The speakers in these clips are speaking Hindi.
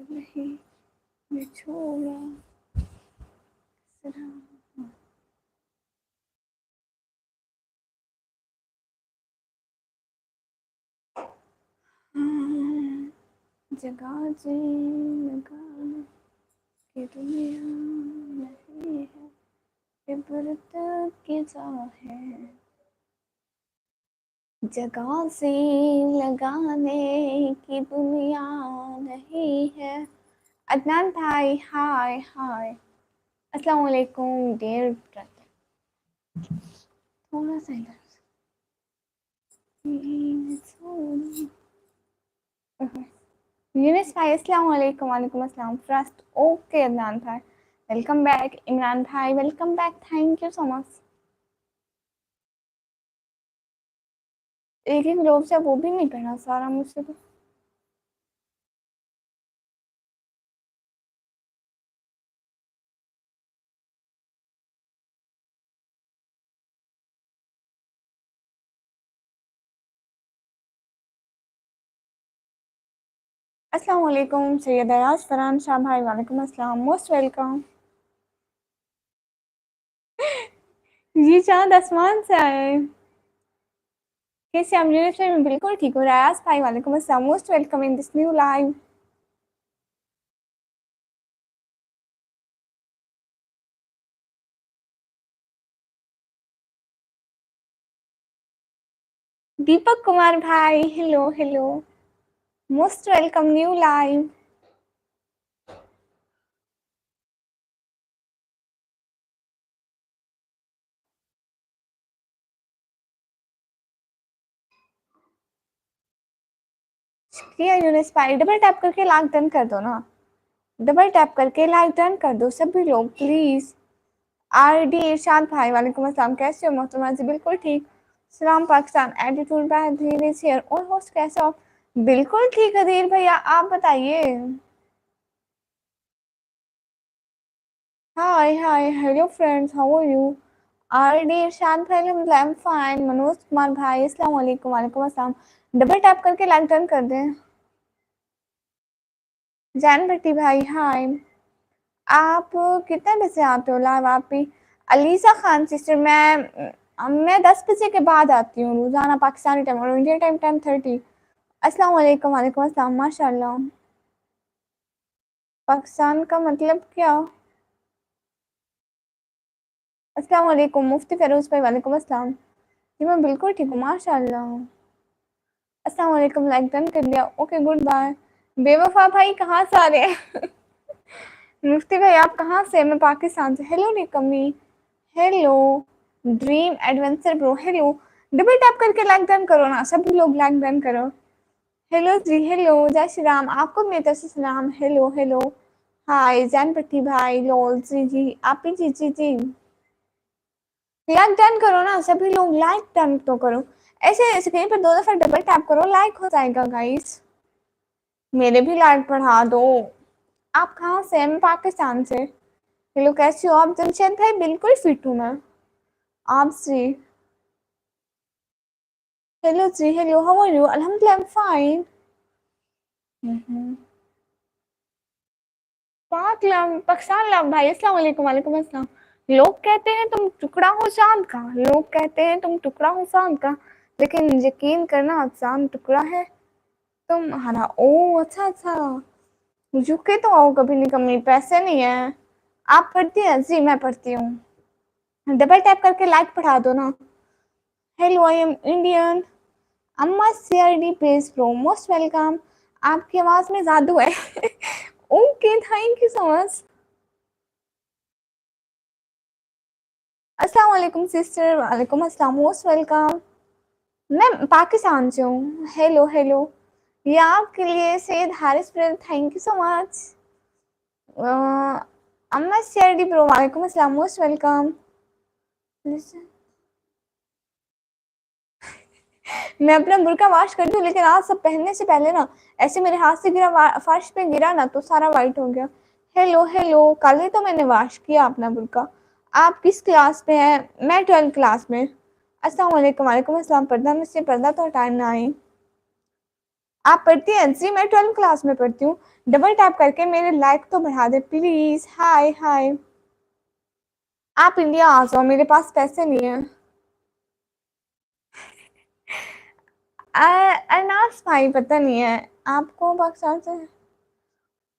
नहीं मैं छोड़ा सरा जगा जी लगा कि दुनिया नहीं है इबरत की है जगह से लगाने की दुनिया नहीं है। अदनान भाई हाय हाय अस्सलाम वालेकुम डियर ब्रदर। थोड़ा सा इधर यूनिस भाई अस्सलाम वालेकुम। वालेकुम अस्सलाम फर्स्ट ओके अदनान भाई वेलकम बैक। इमरान भाई welcome back thank you so much. एक एक लोग से वो भी नहीं पढ़ा सारा मुझसे तो। अस्सलाम वालेकुम सैयद अयाज फरहान शाह भाई वालेकुम अस्सलाम मोस्ट वेलकम। ये चाँद आसमान से आया है। कैसे आप यूनिस में बिल्कुल ठीक हो। रयाज भाई वालेकुम अस्सलाम most welcome in this new live. Deepak Kumar भाई hello hello most welcome new live. शुक्रिया यूनिस भाई डबल टैप करके लाइक डन कर दो ना। डबल टैप करके लाइक डन कर दो सभी लोग प्लीज। आर डी इरशाद भाई वालेकुम अस्सलाम कैसे हो मोहतरमा जी बिल्कुल ठीक। सलाम पाकिस्तान एटीट्यूड बाय धीरे शेयर और होस्ट कैसे हो। बिल्कुल ठीक अदीर भैया आप बताइए। Hi hi hello friends how are you. R D Irshad भाई I am fine. Manoj Kumar भाई अस्सलाम वालेकुम। वालेकुम अस्सलाम डबल टैप करके लाइक डन कर दें। जैन भट्टी भाई हाय। आप कितने बजे आते हो लाइव आप भी। अलीसा खान सिस्टर मैं 10 बजे के बाद आती हूँ रोजाना पाकिस्तानी टाइम और इंडियन टाइम 10:30। अस्सलाम वालेकुम। वालेकुम अस्सलाम माशाल्लाह। पाकिस्तान का मतलब क्या। अस्सलाम वालेकुम मुफ्ती फेरोज भाई वालेकुम अस्सलाम। जी मैं बिल्कुल ठीक हूँ माशाल्लाह। अस्सलाम वालेकुम लाइक डन कर लिया ओके गुड बाय। बेवफा भाई कहाँ से आ रहे हैं। मुफ्ती भाई आप कहाँ से। मैं पाकिस्तान से। हेलो निकमी hello dream adventure bro hello. Double tap करके लाइक डन करो ना सभी लोग लाइक डन करो। हेलो जी हेलो जय श्री राम आपको मेरी तरफ से सलाम। हेलो हेलो हाय जैन पट्टी भाई लोल जी जी आप ही जी जी जी लाइक डन करो ना सभी लोग लाइक डन तो करो। ऐसे स्क्रीन पर 2 दफा डबल टैप करो लाइक हो जाएगा गाइस। मेरे भी लाइक बढ़ा दो। आप कहाँ से। मैं पाकिस्तान से। हेलो कैसे हो आप जमशेद भाई बिल्कुल फिट हूँ मैं। आप जी हेलो जी हेलो हाउ आर यू अल्हम्दुलिल्लाह I am fine. Pak love Pakistan love भाई अस्सलाम वालेकुम। वालेकुम अस्सलाम। लोग कहते हैं तुम टुकड़ा हो चांद का। लोग कहते हैं तुम टुकड़ा हो चांद का लेकिन यकीन करना चांद टुकड़ा है तुम्हारा। ओ अच्छा अच्छा झुके तो आओ कभी नहीं कमी पैसे नहीं है। आप पढ़ती हैं जी मैं पढ़ती हूँ। डबल टैप करके लाइक पढ़ा दो ना। हेलो आई एम इंडियन अम्मा CRD page pro most welcome. आपकी आवाज में जादू है। Okay thank you so much. अस्सलाम वालेकुम सिस्टर। वालेकुम अस्सलाम मोस्ट वेलकम। मैं पाकिस्तान से हूँ। हेलो हेलो ये आपके लिए Syed Haris brother thank you so much. अम्मा सीआरडी प्रो वालेकुम अस्सलाम मोस्ट वेलकम। मैं अपना बुर्का वॉश कर दूं लेकिन आज सब पहनने से पहले ना ऐसे मेरे हाथ से गिरा फर्श पे गिरा ना तो सारा वाइट हो गया। हेलो हेलो कल ही तो मैंने वॉश किया अपना बुर्का। आप किस क्लास में हैं। मैं 12th क्लास में। अस्सलाम वालेकुम। वालेकुम अस्सलाम पर्दा में से पर्दा तो हटाना है। आप पढ़ती हैं? जी मैं 12th क्लास में पढ़ती हूँ। डबल टैप करके मेरे लाइक तो बढ़ा दे प्लीज। Hi hi. आप इंडिया आ जाओ, मेरे पास पैसे नहीं है। अनास भाई पता नहीं है आपको पाकिस्तान से।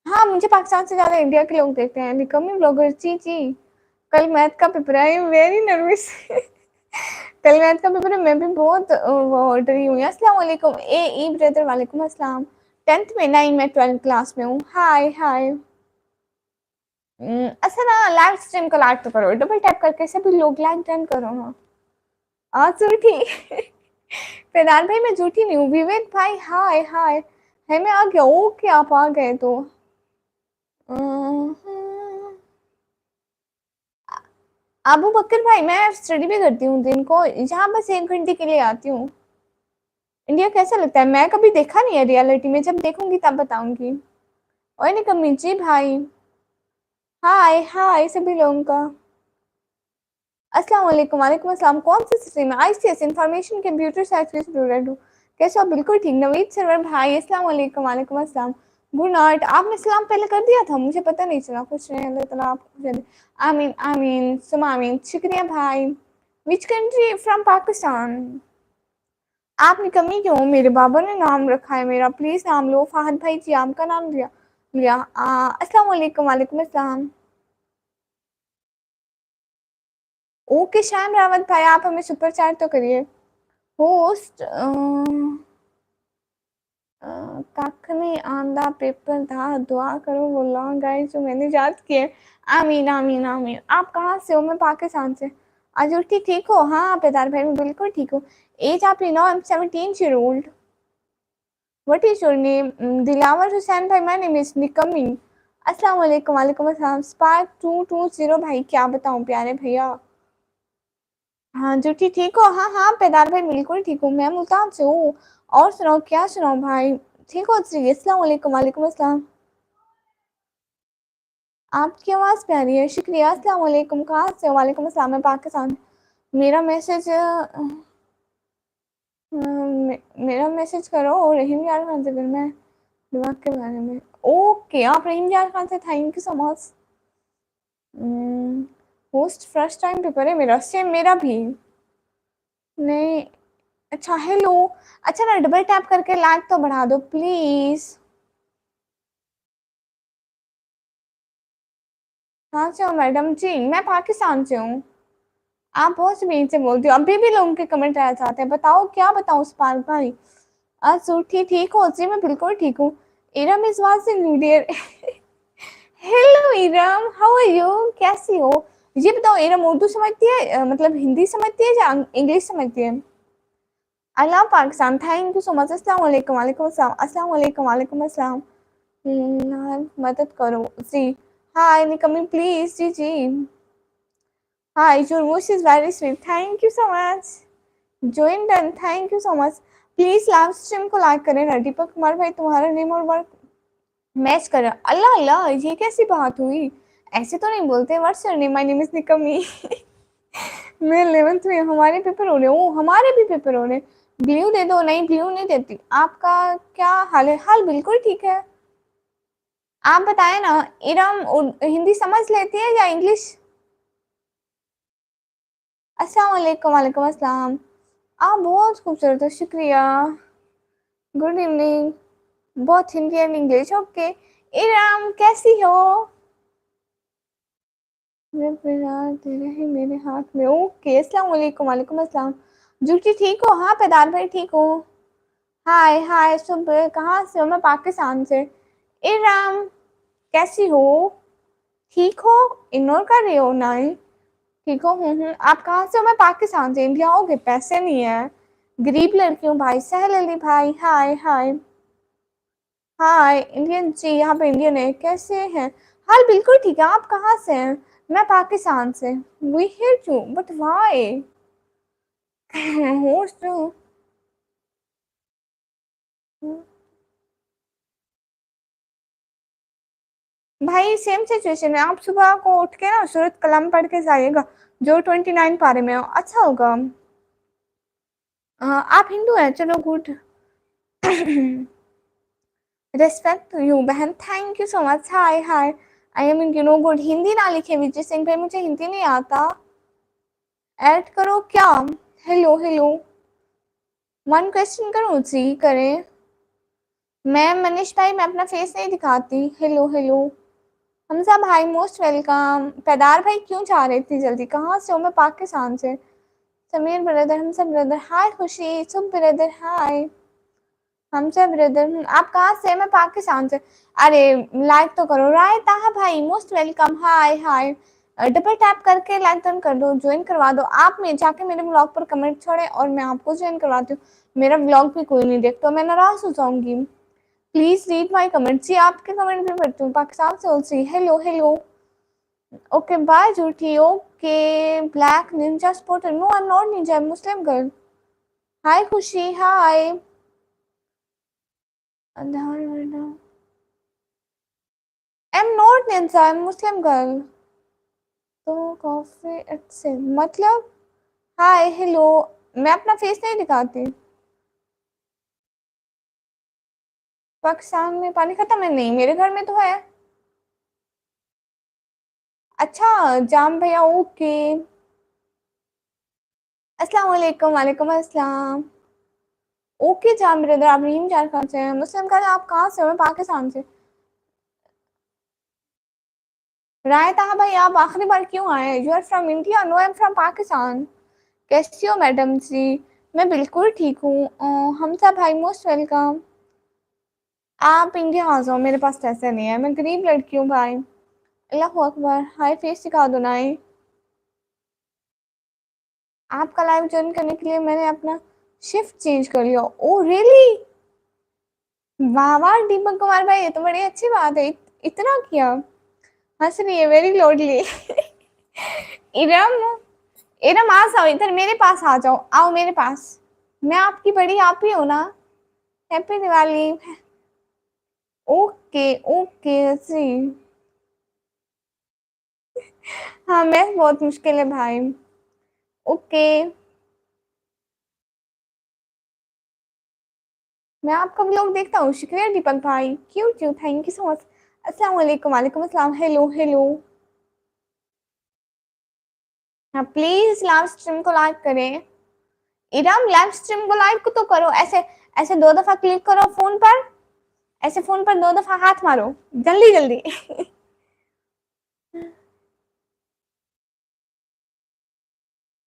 हाँ मुझे पाकिस्तान से ज्यादा इंडिया के लोग देखते हैं। निकम्मी ब्लॉगर जी जी। कल मैथ का पेपर है, वेरी नर्वस। कल मैथ का पेपर है, मैं भी बहुत वो डरी हुई। अस्सलाम वालेकुम ए ई ब्रदर, वालेकुम अस्सलाम। 10th में नहीं, मैं 12th क्लास में हूँ। हाय हाय। अच्छा ना, लाइव स्ट्रीम को लाइक तो करो, डबल टैप करके सभी लोग लाइक डन करो ना। झूठी। फेदान भाई मैं झूठी नहीं हूँ। विवेक भाई हाय हाय। है मैं आ गया। ओके आप आ गए तो अबू बकर भाई मैं स्टडी भी करती हूँ दिन को, यहाँ बस 1 घंटे के लिए आती हूँ। इंडिया कैसा लगता है? मैं कभी देखा नहीं है रियलिटी में, जब देखूंगी तब बताऊंगी। और नहीं कमी जी भाई। हाय हाय सभी लोगों का। अस्सलाम वालेकुम। वालेकुम अस्सलाम। कौन सी स्ट्रीम है? ICS information computer science student हूँ। कैसे हो? बिल्कुल ठीक। नवीद सरवर भाई अस्सलाम वालेकुम। वालेकुम अस्सलाम। Good night. आपने सलाम पहले कर दिया था, मुझे पता नहीं चला। कुछ नहीं, अल्लाह ताला आपको। आमीन आमीन सुम आमीन। शुक्रिया भाई। Which country? फ्रॉम पाकिस्तान। आप निकम्मी क्यों हो? मेरे बाबा ने नाम रखा है मेरा, प्लीज नाम लो। फाहद भाई जी आपका नाम लिया लिया। अस्सलाम वालेकुम। वालेकुम अस्सलाम। ओके शाम रावत भाई, आप हमें सुपर चैट तो करिए। होस्ट कख नहीं आंदा पेपर था, दुआ करो वो लॉन्ग गाइस जो मैंने याद किए। आमीन आमीन आमीन। आप कहाँ से हो? मैं पाकिस्तान से। अजूठी ठीक हो? हाँ पेदार भाई मैं बिल्कुल ठीक हूँ। एज आपकी know, I am 17 year old। What is your name? Dilawar Hussain भाई। माय नेम इज निकम्मी। अस्सलाम वालेकुम। वालेकुम अस्सलाम। स्पार्क 220 भाई, क्या बताऊं प्यारे भैया। हाँ जूठी ठीक हो? हाँ हाँ पेदार भाई बिल्कुल ठीक हूँ, मैं मुल्तान से हूँ। और सुनाओ, क्या सुनाओ भाई? ठीक हो जी? अस्सलाम वालेकुम। वालेकुम अस्सलाम। आपकी आवाज़ प्यारी है, शुक्रिया। अस्सलाम वालेकुम। कहाँ से हो? वालेकुम अस्सलाम। मैं पाकिस्तान। मेरा मैसेज मेरा मैसेज करो रहीम यार खान से, फिर मैं दिमाग के बारे में। ओके आप रहीम यार खान से, thank you so much. Host first time paper है मेरा, सेम मेरा भी। नहीं। अच्छा हेलो। अच्छा ना डबल टैप करके लाइक तो बढ़ा दो प्लीज। कहाँ से हो मैडम जी? मैं पाकिस्तान से हूँ। आप बहुत जमीन से बोलती हो, अभी भी लोगों के कमेंट आया जाते हैं। बताओ क्या बताऊँ स्पार्क भाई। सूठी ठीक हो जी? मैं बिल्कुल ठीक हूँ। Iram is watching video. Hello Iram, how are you? कैसी हो? ये बताओ इरम उर्दू समझती है, मतलब हिंदी समझती है या इंग्लिश समझती है? I love Pakistan, thank you so much. अस्सलाम वालेकुम। वालेकुम अस्सलाम। अस्सलाम वालेकुम। वालेकुम अस्सलाम। मदद करो जी। हाय निकमी प्लीज जी जी। Hi your voice is very sweet, thank you so much. Join done, thank you so much. Please live stream को लाइक करें ना। दीपक कुमार भाई तुम्हारा नेम और वर्क मैच कर रहा। अल्लाह अल्लाह, ये कैसी बात हुई? ऐसे तो नहीं बोलते। What's your name? My name is निकमी। मैं 11th में, हमारे पेपर हो रहे। ओ हमारे भी पेपर हो रहे। ब्लू दे दो। नहीं ब्लू नहीं देती। आपका क्या हाल है? हाल बिल्कुल ठीक है। आप बताएं ना। इरम हिंदी समझ लेती है या इंग्लिश? अस्सलाम वालेकुम। वालेकुम अस्सलाम। आप बहुत खूबसूरत हो, शुक्रिया। Good evening. बहुत Hindi and English, okay. Iram कैसी हो? तेरे ही मेरे हाथ में, ओके। अस्सलाम वालेकुम। वालेकुम अस्सलाम। जूठी ठीक हो? हाँ पेदार भाई ठीक हो। हाय हाय सुबह। कहाँ से हो? मैं पाकिस्तान से। इरम कैसी हो? ठीक हो? इग्नोर कर रही हो? नहीं ठीक हो। आप कहाँ से हो? मैं पाकिस्तान से। इंडिया आओगे? पैसे नहीं है, गरीब लड़की हूँ भाई। सहल अली भाई हाय हाय। हाय इंडियन जी, यहाँ पे इंडियन है। कैसे हैं? हाल बिल्कुल ठीक है। आप कहाँ से हैं? मैं पाकिस्तान से। We hate you but why? Host भाई सेम सिचुएशन है। आप सुबह को उठ के ना सूरत कलम पढ़ के जाइएगा, जो 29 पारे में हो, अच्छा होगा। आप हिंदू हैं? चलो गुड। रिस्पेक्ट टू यू बहन, thank you so much. Hi hi, I M in good. Hindi ना लिखे विजय सिंह भाई, मुझे हिंदी नहीं आता। ऐड करो क्या? हेलो हेलो, वन क्वेश्चन करूँ जी? करें। मैं मनीष भाई, मैं अपना फेस नहीं दिखाती। हेलो हेलो, हमजा भाई मोस्ट वेलकम। पैदार भाई क्यों जा रहे थे जल्दी? कहाँ से हो? मैं पाकिस्तान से। समीर ब्रदर, हमजा ब्रदर, हाय खुशी, सुब ब्रदर, हाय हमजा ब्रदर। आप कहाँ से? मैं पाकिस्तान से। अरे लाइक तो करो। राय ताहा भाई मोस्ट वेलकम, हाय हाय। डबल टैप करके लाइक डन कर दो, ज्वाइन करवा दो। आप में जाके मेरे ब्लॉग पर कमेंट छोड़े और मैं आपको ज्वाइन करवाती हूँ। मेरा ब्लॉग भी कोई नहीं देखता, मैं नाराज हो जाऊंगी। Please read my comment. जी आपके कमेंट भी पढ़ती हूँ, पाकिस्तान से उसी। हेलो हेलो, ओके बाय झूठी। Okay black ninja supporter, no I am not ninja, Muslim girl. Hi Khushi, hi. आधार वरना I am not ninja, I am Muslim girl. तो कॉफी अच्छे मतलब? हाय हेलो, मैं अपना फेस नहीं दिखाती। पाकिस्तान में पानी खत्म है? नहीं, मेरे घर में तो है। अच्छा जाम भैया, ओके। अस्सलाम वालेकुम। वालेकुम अस्सलाम। ओके जाम ब्रदर, आप रहीम झारखंड से हैं। मुस्लिम का आप कहाँ से हो? मैं पाकिस्तान से। राय ताहा भाई, आप आखिरी बार क्यों आए? You are from India? No I am from Pakistan. कैसी हो मैडम जी? मैं बिल्कुल ठीक हूँ। हमजा भाई मोस्ट वेलकम। आप इंडिया आ जाओ, मेरे पास पैसे नहीं है, मैं गरीब लड़की हूँ भाई। अल्लाह अकबर। हाय फेस सिखा दो ना। आपका लाइव ज्वाइन करने के लिए मैंने अपना शिफ्ट चेंज कर लिया। Oh really? वाह वाह दीपक कुमार भाई, ये तो बड़ी अच्छी बात है। इतना किया। हंस रही है, वेरी लोडली। इरम, इरम आ जाओ इधर, मेरे पास आ जाओ, आओ मेरे पास। मैं आपकी बड़ी आप ही हो ना? हैप्पी दिवाली। ओके ओके जी। हाँ मैं बहुत मुश्किल है भाई। ओके, मैं आपका व्लॉग देखता हूँ। शुक्रिया दीपक भाई, क्यों क्यों, थैंक यू सो मच। अस्सलाम वालेकुम। वालेकुम अस्सलाम। Hello hello. हाँ प्लीज लाइव स्ट्रीम को लाइक करें। इराम लाइव स्ट्रीम को लाइक तो करो। ऐसे ऐसे दो दफा क्लिक करो फोन पर। ऐसे फोन पर दो दफा हाथ मारो, जल्दी जल्दी।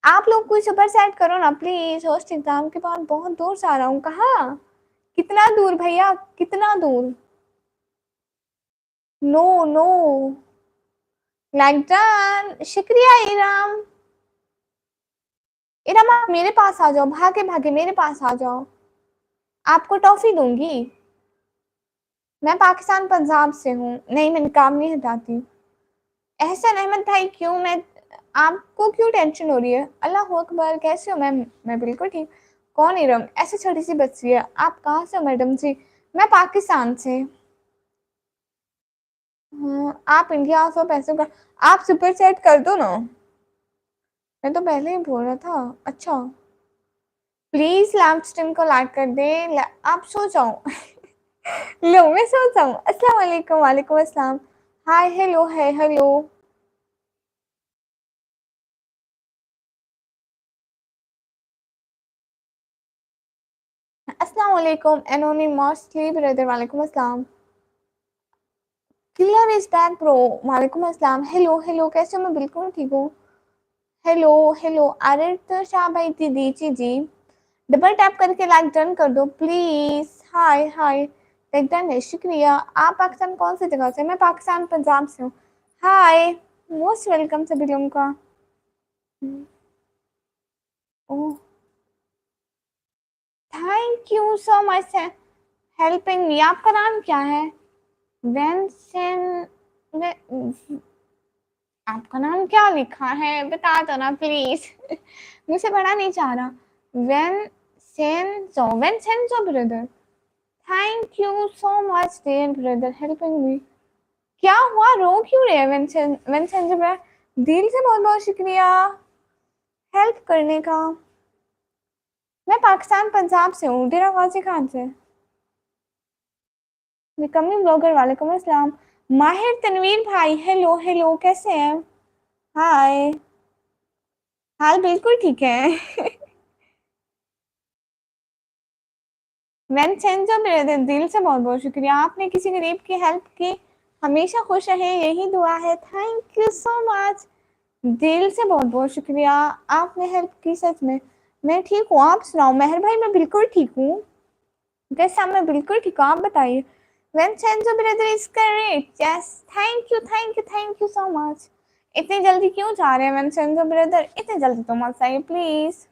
आप लोग कोई सुपर सेट करो ना प्लीज। होस्ट एग्जाम के बाद बहुत दूर से आ रहा हूँ। कहाँ? कितना दूर भैया, कितना दूर? नो नो, लाइक डन, शुक्रिया इराम। इराम आप मेरे पास आ जाओ, भागे भागे मेरे पास आ जाओ, आपको टॉफी दूंगी। मैं पाकिस्तान पंजाब से हूँ। नहीं मैं निकाब नहीं हटाती। एहसन अहमद भाई क्यों? मैं, आपको क्यों टेंशन हो रही है? अल्लाह अकबर, कैसे हो? मैं बिल्कुल ठीक। कौन इरम? ऐसी छोटी सी बच्ची है। आप कहाँ से हो मैडम जी? मैं पाकिस्तान से। हाँ, आप इंडिया से हो, पैसों का। आप सुपर चैट कर दो ना। मैं तो पहले ही बोल रहा था। अच्छा प्लीज लाइव स्ट्रीम को लाइक कर दे। आप सो जाओ। लो मैं सो जाऊँ। अस्सलाम वालेकुम। वालेकुम अस्सलाम। हाय हेलो है हेलो। अस्सलाम वालेकुम एनोनिमसली ब्रदर, वालेकुम अस्सलाम। किलर इज बैक ब्रो, वालेकुम अस्सलाम। हेलो हेलो, कैसे हो? मैं बिल्कुल ठीक हूँ। हेलो हेलो, आरिफ शाह भाई दीदी जी जी। डबल टैप करके लाइक डन कर दो please. Hi hi, like done है, शुक्रिया। आप पाकिस्तान कौन सी जगह से? मैं पाकिस्तान पंजाब से हूँ। हाय, मोस्ट वेलकम सभी लोगों का। Oh thank you so much helping me. आपका नाम क्या है? वेंसन, आपका नाम क्या लिखा है बता दो ना प्लीज। मुझे पढ़ा नहीं चाह रहा। Vincenzo, Vincenzo brother, thank you so much dear brother helping me. क्या हुआ, रो क्यों रहे हैं? वेंसेंजो ब्रदर, दिल से बहुत बहुत शुक्रिया हेल्प करने का। मैं पाकिस्तान पंजाब से हूँ, डेरा गाजी खान से। निकम्मी ब्लॉगर वालेकुम अस्सलाम। माहिर तनवीर भाई हेलो हेलो, कैसे हैं? हाय। हाल बिल्कुल ठीक है। वेंसेंजो मेरे दिल से बहुत बहुत शुक्रिया, आपने किसी गरीब की हेल्प की, हमेशा खुश रहे यही दुआ है। थैंक यू सो मच, दिल से बहुत बहुत शुक्रिया, आपने हेल्प की सच में। मैं ठीक हूँ, आप सुनाओ मेहर भाई? मैं बिल्कुल ठीक हूँ। कैसा? मैं बिल्कुल ठीक हूँ, आप बताइए। Vincenzo brother is correct, yes. Thank you thank you thank you so much. इतनी जल्दी क्यों जा रहे हैं वेंसेंजो ब्रदर? इतनी जल्दी तो मत आइए प्लीज।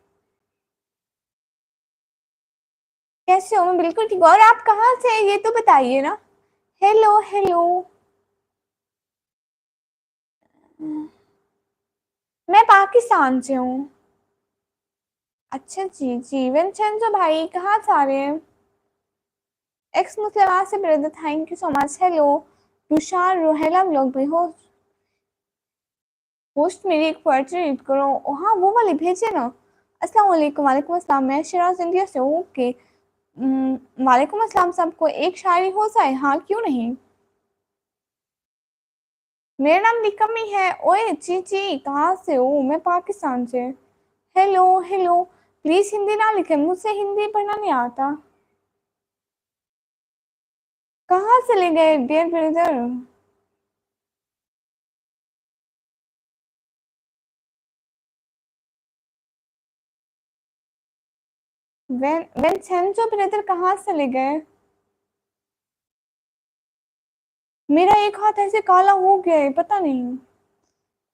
कैसे हो? मैं बिल्कुल ठीक हूँ, और आप कहाँ से हैं ये तो बताइए ना। Hello hello. मैं पाकिस्तान से हूँ। अच्छा जी जी, वेंसेंजो भाई कहाँ से आ रहे हैं? एक्स मुस्लिम से brother, thank you so much. Hello Tushar Rohela vlog भाई हो, होस्ट मेरी एक पोएट्री रीड करो। हाँ वो वाली भेजे ना। अस्सलाम वालेकुम। वालेकुम अस्सलाम, मैं शिराज इंडिया से हूँ। ओके। वालेकुम अस्सलाम सबको, एक शायरी हो जाए? हाँ क्यों नहीं। मेरा नाम निकम्मी है। ओए जी जी, कहाँ से हो? मैं पाकिस्तान से। Hello hello. प्लीज हिंदी ना लिखे, मुझसे हिंदी पढ़ना नहीं आता। कहाँ चले गए डियर ब्रदर? वेंसेंजो ब्रदर कहाँ चले गए? मेरा एक हाथ ऐसे काला हो गया है, पता नहीं।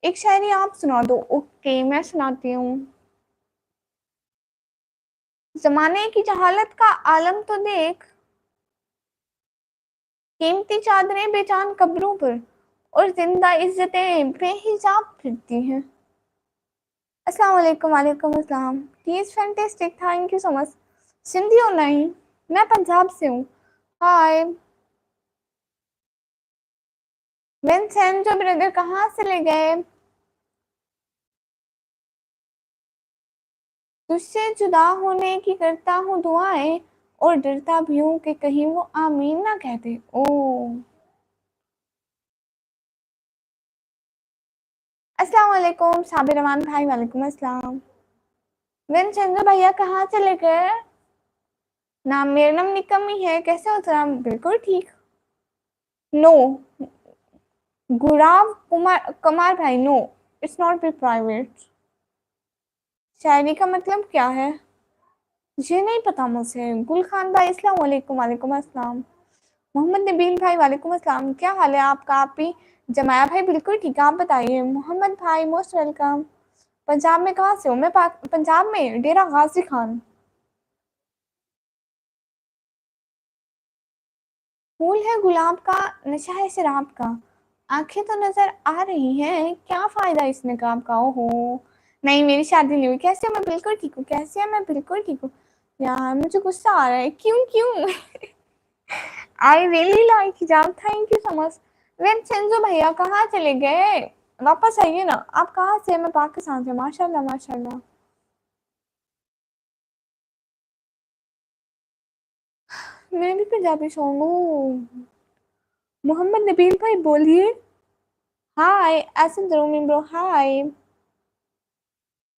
एक शायरी आप सुना दो। ओके मैं सुनाती हूँ। जमाने की जहालत का आलम तो देख, कीमती चादरें बेचान कब्रों पर, और जिंदा इज्जतें बेहिजाब फिरती हैं। अस्सलाम वालेकुम। वालेकुम अस्सलाम। He is fantastic, thank you so much. Sindhi हो नहीं? मैं पंजाब से हूँ। हाय। विंसेंटो ब्रदर कहाँ से ले गए? तुझसे जुदा होने की करता हूँ दुआएं, और डरता भी हूँ कि कहीं वो आमीन ना कहते। ओ। अस्सलाम वालेकुम साबिर रहमान भाई, वालेकुम अस्सलाम। विंसेंटो भैया कहाँ चले गए? नाम, मेरा नाम निकम्मी है, कैसे हो सर? बिल्कुल ठीक। नो, गुराव कुमार कमार भाई, no, it's not be private. शायरी का मतलब क्या है? ये नहीं पता मुझे। गुल खान भाई अस्सलाम वालेकुम। वालेकुम अस्सलाम। मोहम्मद नबील भाई वालेकुम अस्सलाम, क्या हाल है आपका? आप भी? जमाया भाई बिल्कुल ठीक है, आप बताइए। मोहम्मद भाई मोस्ट वेलकम। पंजाब में कहाँ से हो? मैं पंजाब में डेरा गाजी खान। फूल है गुलाब का, नशा है शराब का, आंखें तो नजर आ रही हैं, क्या फायदा इस नकाब का? ओहो। नहीं मेरी शादी नहीं हुई। कैसे हो? मैं बिल्कुल ठीक हूँ। कैसे है? मैं बिल्कुल ठीक हूँ। यार मुझे गुस्सा आ रहा है, क्यों क्यों? आई रियली लाइक हिजाब, थैंक यू सो मच। वेंसेंजो भैया कहाँ चले गए? वापस आइए ना। आप कहाँ से? मैं पाकिस्तान से। माशाल्लाह माशाल्लाह। मैं भी पंजाबी सॉन्ग हूँ। मोहम्मद नबील भाई बोलिए। हाय एसन जरूमी ब्रो, हाय।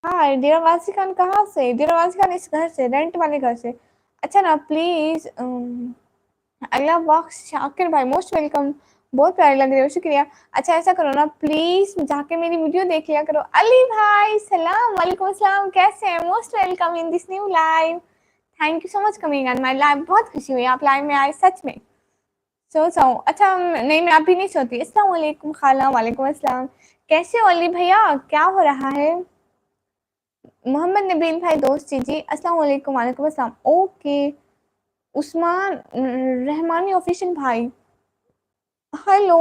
हाय डेरावासी खान कहाँ से? डेरावासी खान इस घर से, रेंट वाले घर से। अच्छा ना प्लीज। अगला बॉक्स शाकिर भाई मोस्ट वेलकम, बहुत प्यारे लग रहे हो, शुक्रिया। अच्छा ऐसा करो ना प्लीज, जाके मेरी वीडियो देख लिया करो। अली भाई सलाम वालेकुम अस्सलाम, कैसे हैं? Most welcome in this new live. Thank you so much coming on my live, बहुत खुशी हुई आप लाइव में आए सच में। सो जाऊँ? अच्छा नहीं मैं अभी नहीं सोती। अस्सलाम वालेकुम खाला, वालेकुम अस्सलाम। कैसे हो अली भैया, क्या हो रहा है? मोहम्मद नबील भाई दोस्त जी जी, अस्सलाम वालेकुम। वालेकुम अस्सलाम। ओके। उस्मान रहमानी ऑफिशियल भाई, hello.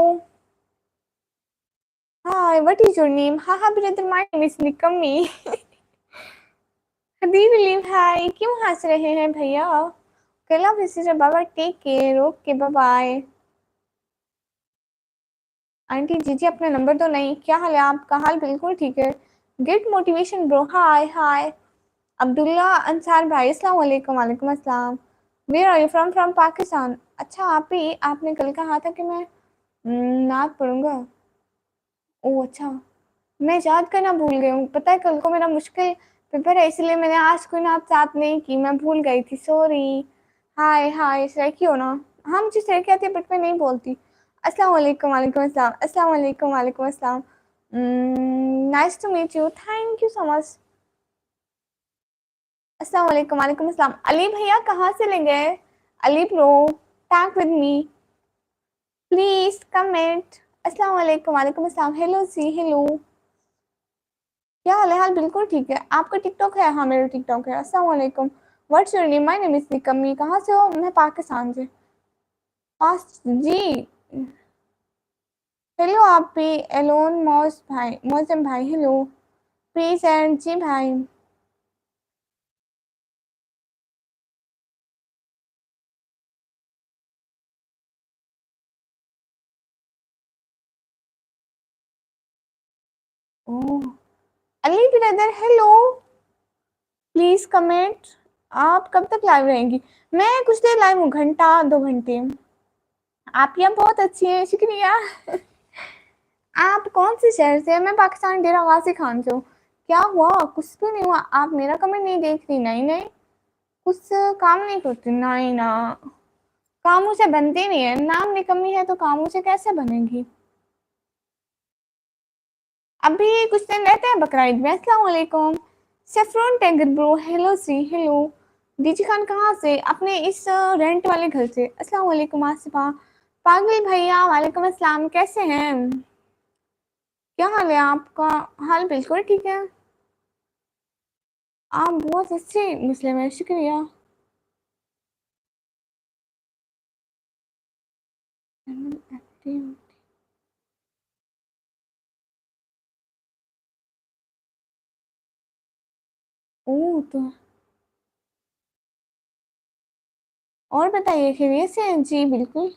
Hi what is your name? हाँ हाँ ब्रदर, माय नेम इज निकम्मी। हबीब अली भाई क्यों हंस रहे हैं भैया? कला विजिटर बाबा, take care, okay bye bye. Aunty जी जी अपना नंबर दो। नहीं, क्या हाल है आपका? हाल बिल्कुल ठीक है। Get motivation bro, hi hi. Abdullah Ansar भाई अस्सलाम वालेकुम। वालेकुम अस्सलाम। Where are you from? From Pakistan. अच्छा, आप ही आपने कल कहा था कि मैं नात पढ़ूँगा। ओह! अच्छा, मैं याद करना भूल गई हूँ। पता है कल को मेरा मुश्किल पेपर है इसलिए मैंने आज कोई नात साथ नहीं की, मैं भूल गई थी, सॉरी। हाय, हाय, सैकी हो ना? हाँ, मुझे सैकी आती है बट मैं नहीं बोलती। अस्सलाम वालेकुम, वालेकुम अस्सलाम, अस्सलाम वालेकुम, वालेकुम अस्सलाम। Nice to meet you, thank you so much. अस्सलाम वालेकुम, वालेकुम अस्सलाम। अली भैया कहाँ चले गए? Ali bro, tag with me, please comment. अस्सलाम वालेकुम, वालेकुम अस्सलाम। हेलो जी, हेलो। क्या हाल है? हाल बिल्कुल ठीक है। आपका टिकटॉक है? हाँ, मेरा टिकटॉक है। अस्सलाम वालेकुम। What's your name? My name is निकम्मी। कहाँ से हो? मैं पाकिस्तान से। पास जी। हेलो आप भी। एलोन मौज भाई, मौसम भाई, हेलो। प्रेजेंट जी भाई। ओह! Ali brother hello. Please comment. आप कब तक लाइव रहेंगी? मैं कुछ देर लाइव हूँ, घंटा 2 घंटे। आप यहाँ बहुत अच्छी हैं, शुक्रिया। आप कौन से शहर से हैं? मैं पाकिस्तान डेरा गाजी खान से हूँ। क्या हुआ? कुछ भी नहीं हुआ। आप मेरा कमेंट नहीं देख रही? नहीं, नहीं। कुछ काम नहीं करती? नहीं ना। कामों से बनती नहीं है। नाम निकम्मी है तो कामों से कैसे बनेगी? अभी कुछ दिन रहते हैं बकरा ईद में। अस्सलाम वालेकुम। सैफरन टैगर ब्रो, हेलो सी, हेलो। डीजी खान कहाँ से? अपने इस रेंट वाले घर से। अस्सलाम वालेकुम आसिफा। पागल भैया वालेकुम अस्सलाम, कैसे हैं? क्या हाल है आपका? हाल बिल्कुल ठीक है। आप बहुत अच्छे मुस्लिम हैं, शुक्रिया। ओह! तो और बताइए खैरियत से हैं? जी, बिल्कुल।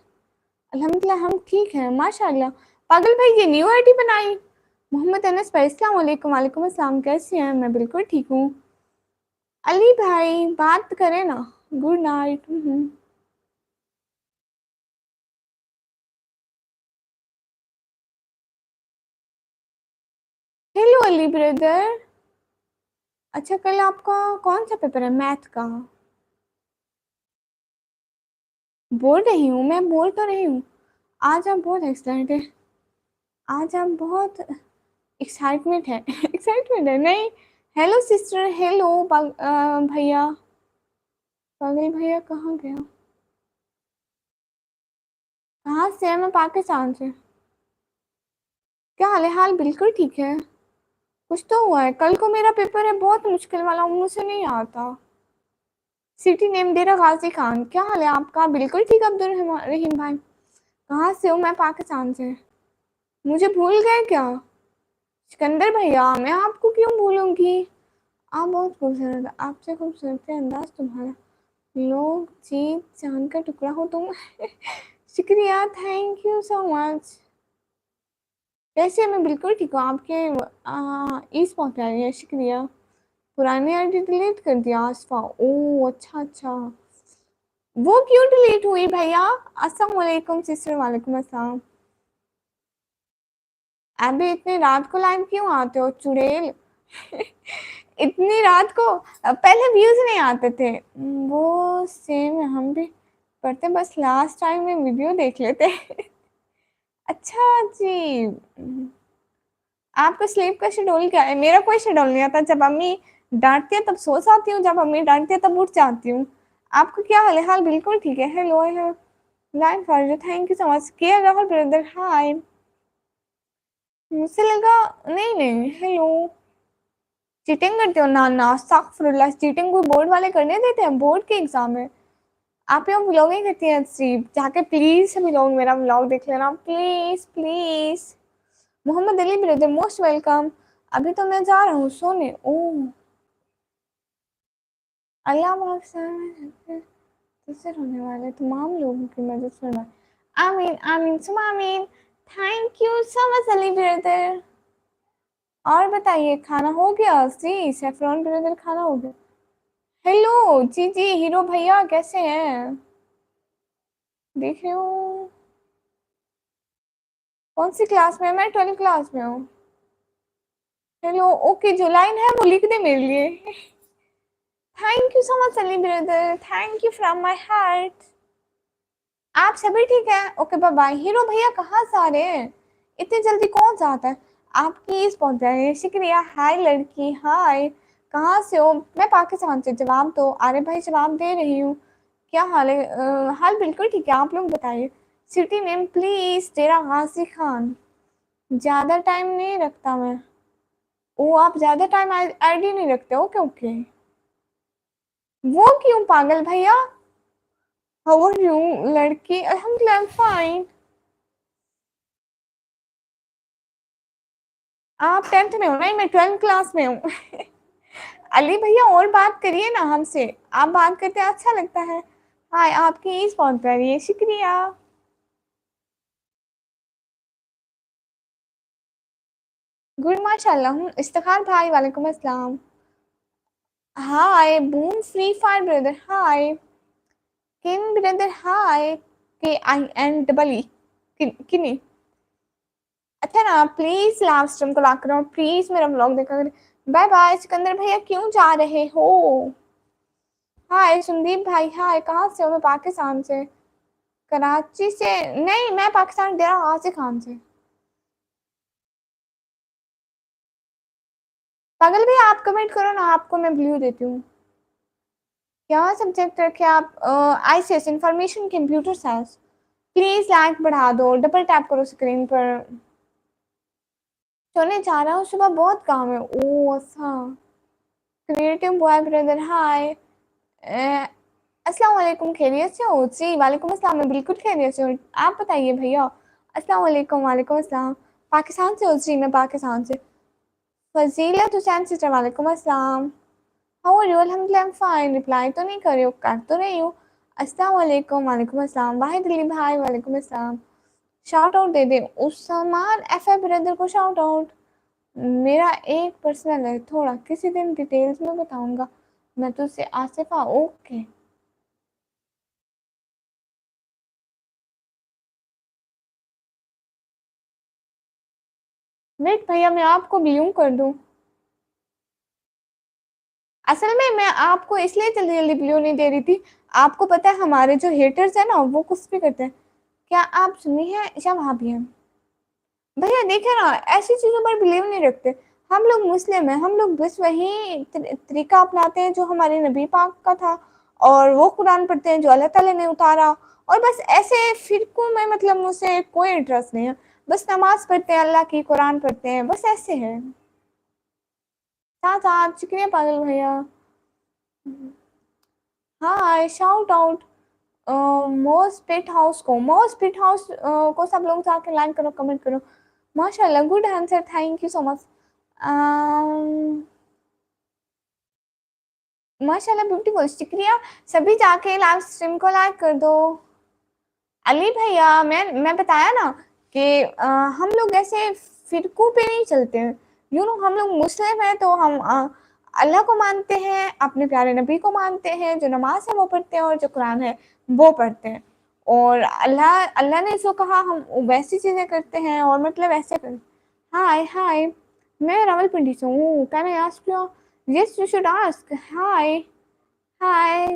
अल्हम्दुलिल्लाह हम ठीक हैं, माशाअल्लाह। पागल भाई ये न्यू आईडी बनाई? मोहम्मद अनस भाई अस्सलाम वालेकुम, वालेकुम अस्सलाम, कैसे हैं? मैं बिल्कुल ठीक हूँ। अली भाई बात करें ना। Good night. Hello Ali brother. अच्छा, कल आपका कौन सा पेपर है? मैथ का? बोल रही हूँ, मैं बोल तो रही हूँ। आज आप बहुत एक्साइटेड है। आज आप बहुत एक्साइटमेंट है। एक्साइटमेंट है नहीं। हेलो सिस्टर, हेलो भैया। पागल भैया कहाँ गया? कहाँ से है? मैं पाकिस्तान से। क्या हाल है? हाल बिल्कुल ठीक है। कुछ तो हुआ है। कल को मेरा पेपर है बहुत मुश्किल वाला, मुझसे नहीं आता। सिटी नेम डेरा गाजी खान। क्या हाल है आपका? बिल्कुल ठीक अब्दुल रहीम भाई। कहाँ से हो? मैं पाकिस्तान से। मुझे भूल गए क्या? सिकंदर भैया, मैं आपको क्यों भूलूंगी? आप बहुत खूबसूरत है, आपसे खूबसूरत है अंदाज तुम्हारा। लोग जी जान का टुकड़ा हो तुम। शुक्रिया, थैंक यू सो मच। वैसे मैं बिल्कुल ठीक हूँ। आपके ईस पहुँच रही है, शुक्रिया। पुरानी आईडी डिलीट कर दिया आसफा? ओह अच्छा अच्छा। वो क्यों डिलीट हुई भैया? अस्सलाम वालेकुम सिस्टर, वालेकुम अस्सलाम। अभी इतनी रात को लाइव क्यों आते हो चुड़ैल? इतनी रात को? पहले व्यूज नहीं आते थे। वो सेम हम भी करते, बस लास्ट टाइम में वीडियो देख लेते। अच्छा जी। आपका स्लीप का शेड्यूल क्या है? मेरा कोई शेड्यूल नहीं आता। जब अम्मी डांटती है तब सो जाती हूँ, जब अम्मी डांटती है तब उठ जाती हूँ। आपका क्या हाल है? हाल बिल्कुल ठीक है। Hello hello. Like for you, thank you so much. Care Rahul brother, hi. मुझसे लगा नहीं नहीं। हेलो। चीटिंग करते हो? ना ना, अस्तगफुरुल्लाह। चीटिंग कोई बोर्ड वाले करने देते हैं? बोर्ड के एग्जाम है। आप यहाँ व्लॉगिंग करती हैं? अच्छी जाके प्लीज सभी लोग मेरा व्लॉग देख लेना, please please. Mohammad Ali brother most welcome. अभी तो मैं जा रहा हूँ सोने। ओह, अल्लाह पाक से होने वाले तमाम लोगों की मदद फरमाए। आमीन आमीन सुमा आमीन। Thank you so much Ali brother. और बताइए खाना हो गया? जी सैफरन ब्रदर, खाना हो गया। हेलो जी जी हीरो भैया, कैसे हैं? देख रही हूँ। कौन सी क्लास में? मैं 12th क्लास में हूँ। हेलो, ओके, जो लाइन है वो लिख दे मेरे लिए। थैंक यू सो मच सली brother, thank you from my heart. आप सभी ठीक है? Okay, bye bye. हीरो भैया कहाँ से आ रहे हैं? इतनी जल्दी कौन सा आता है? आपकी इस पहुंच रहे, शुक्रिया। हाय लड़की, हाय। कहाँ से हो? मैं पाकिस्तान से। जवाब दो। अरे भाई, जवाब दे रही हूँ। क्या हाल है? हाल बिल्कुल ठीक है, आप लोग बताइए। City name please. तेरा गाजी खान। ज्यादा टाइम नहीं रखता मैं। ओ, आप ज्यादा टाइम आईडी नहीं रखते? Okay okay. वो क्यों पागल भैया? हाउ आर यू लड़की? अल्हम्दुलिल्लाह, आई एम फाइन। आप 10th में हो? नहीं, मैं 12th क्लास में हूँ। अली भैया, और बात करिए ना हमसे। आप बात करते अच्छा लगता है। हाय, आपकी इस पहुंच रही है, शुक्रिया। गुड, माशाल्लाह हूँ। इफ्तिखार भाई, वालेकुम अस्सलाम। हाय बूम, फ्री फायर ब्रदर, हाय। किन ब्रदर, हाय। के आई एन डबल ई, किनी। अच्छा ना, प्लीज लास्ट टाइम को लाख करो, प्लीज मेरा व्लॉग देखा करें। Bye bye. सिकंदर भैया क्यों जा रहे हो? हाय संदीप भाई, हाय। कहाँ से हो? मैं पाकिस्तान से। कराची से? नहीं, मैं पाकिस्तान डेरा गाजी खान से। पागल भैया, आप कमेंट करो ना, आपको मैं ब्लू देती हूँ। क्या सब्जेक्ट रखे आप? ICS, information computer science. Please like बढ़ा दो, डबल टैप करो स्क्रीन पर। सोने जा रहा हूँ, सुबह बहुत काम है। ओ अच्छा। क्रिएटिव बॉय ब्रदर, हाय। अस्सलाम वालेकुम, खैरियत से हो? जी वालेकुम अस्सलाम, मैं बिल्कुल खैरियत से हूँ। आप बताइए भैया। अस्सलाम वालेकुम, वालेकुम अस्सलाम। पाकिस्तान से हो? जी मैं पाकिस्तान से। फजीलत हुसैन सिस्टर, वालेकुम अस्सलाम। How are you? अल्हम्दुलिल्लाह, आई एम फाइन। रिप्लाई तो नहीं कर रही हो? कर तो रही हूँ। अस्सलाम वालेकुम, वालेकुम अस्सलाम। वाहिद अली भाई, वालेकुम अस्सलाम। शाउट आउट दे दे उस्मान एफ ब्रदर को, शाउट आउट। मेरा एक पर्सनल है थोड़ा, किसी दिन डिटेल्स में बताऊंगा। मैं तुझसे आसिफा, ओके। वेट भैया, मैं आपको ब्लू कर दूं? असल में मैं आपको इसलिए जल्दी जल्दी ब्लू नहीं दे रही थी। आपको पता है हमारे जो हेटर्स है ना, वो कुछ भी करते हैं। क्या आप सुनी है या भाभी हैं? भैया देखे ना, ऐसी चीजों पर बिलीव नहीं रखते। हम लोग मुस्लिम हैं, हम लोग बस वही तरीका अपनाते हैं जो हमारे नबी पाक का था। और वो कुरान पढ़ते हैं जो अल्लाह ताला ने उतारा। और बस ऐसे फिरकों में मतलब मुझसे कोई इंटरेस्ट नहीं है। बस नमाज पढ़ते हैं अल्लाह की, कुरान पढ़ते हैं, बस ऐसे है। साथ साथ शुक्रिया पागल भैया। हाँ, शाउट आउट। मोस्ट पेट हाउस को, मोस्ट पेट हाउस को सब लोग जाके लाइक करो, कमेंट करो। माशाल्लाह, good answer, thank you so much. माशाल्लाह, ब्यूटीफुल, शुक्रिया। सभी जाके लाइव स्ट्रीम को लाइक कर दो। अली भैया, मैं बताया ना कि हम लोग ऐसे फिरकों पे नहीं चलते हैं। हम लोग मुस्लिम हैं, तो हम अल्लाह को मानते हैं, अपने प्यारे नबी को मानते हैं, जो नमाज है वो पढ़ते हैं और जो कुरान है वो पढ़ते हैं। और अल्लाह अल्लाह ने जो कहा हम वैसी चीजें करते हैं, और मतलब ऐसे कर। हाय हाय। मैं रावलपिंडी से हूँ। Can I ask you? Yes you should ask. Hi hi.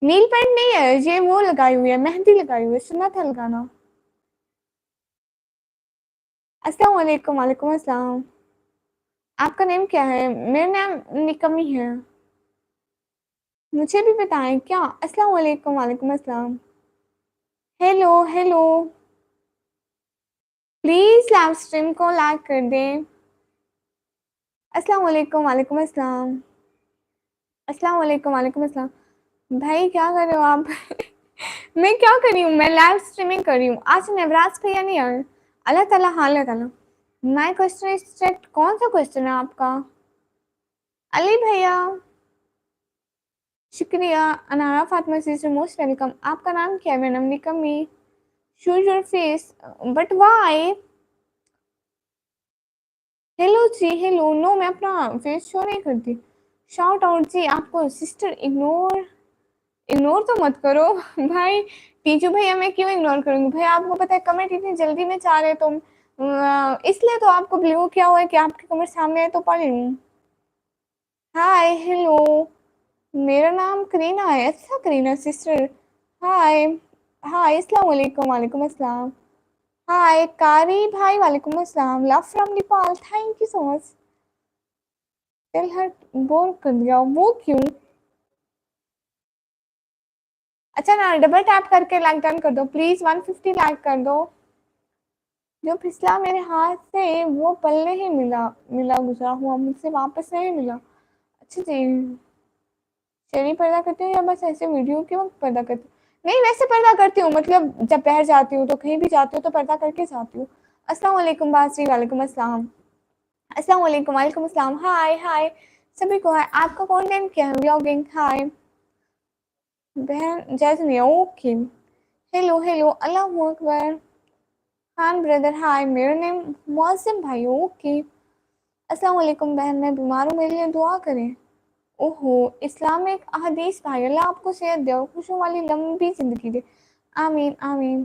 Nail paint नहीं है ये, वो लगाई हुई है, मेहंदी लगाई हुई है, सुन्नत है लगाना। अस्सलाम वालेकुम, वालेकुम अस्सलाम। आपका नेम क्या है? मेरा नाम निकमी है। मुझे भी बताएं क्या? अस्सलाम वालेकुम, वालेकुम अस्सलाम। Hello hello. Please live stream को लाइक कर दें। अस्सलाम वालेकुम, वालेकुम अस्सलाम। अस्सलाम वालेकुम, वालेकुम अस्सलाम। भाई क्या कर रहे हो आप? मैं क्या कर रही हूँ? मैं लाइव स्ट्रीमिंग कर रही हूँ। आज नवराज भैया नहीं आए। अल्लाह ताला, हाँ अल्लाह ताला। My question is check. कौन सा क्वेश्चन है आपका? अली भैया, शुक्रिया। Anara Fatima sister, most welcome. आपका नाम क्या है? मैडम निकमी। Show your face, but why? Hello जी, हेलो। नो, मैं अपना फेस शो नहीं करती। शाउट आउट जी आपको। सिस्टर इग्नोर इग्नोर तो मत करो भाई। टीचू भैया मैं क्यों इग्नोर करूँगी भाई? आपको पता है कमेंट इतनी जल्दी में चाह रहे तुम, इसलिए तो आपको ब्लू किया हुआ है कि आपके कमेंट सामने आए तो पढ़ लूँ। हाय हेलो, मेरा नाम करीना है। अच्छा करीना सिस्टर, हाय। हाय अस्सलाम वालेकुम। वालेकुम अस्सलाम। हाय कारी भाई, वालेकुम अस्सलाम। Love from Nepal, thank you so much. Tell her bore कर दिया, वो क्यों? अच्छा ना, डबल टैप करके लाइक डन कर दो प्लीज, 150 लाइक कर दो। जो फिसला मेरे हाथ से वो पल नहीं मिला, मिला गुजरा हुआ मुझसे वापस नहीं मिला। अच्छा जी, चलिए पर्दा करती हूँ या बस ऐसे वीडियो के वक्त पर्दा करती हूँ? नहीं वैसे पर्दा करती हूँ, मतलब जब बाहर जाती हूँ तो कहीं भी जाती हूँ तो पर्दा करके जाती हूँ। अस्सलाम वालेकुम बासरी, वालेकुम अस्सलाम। अस्सलाम वालेकुम, वालेकुम अस्सलाम। हाय हाय सभी को हाय। आपका कंटेंट क्या है? व्लॉगिंग। हाय बहन जैसे, ओके। हेलो हेलो, अल्लाह अकबर। खान ब्रदर हाय, मेरा नेम मौसम भाई, ओके। अस्सलाम वालेकुम बहन, मैं बीमार हूँ, मेरे लिए दुआ करें। ओहो, इस्लामिक हदीस भाई, अल्लाह आपको सेहत दे और खुशियों वाली लंबी जिंदगी दे। आमीन आमीन।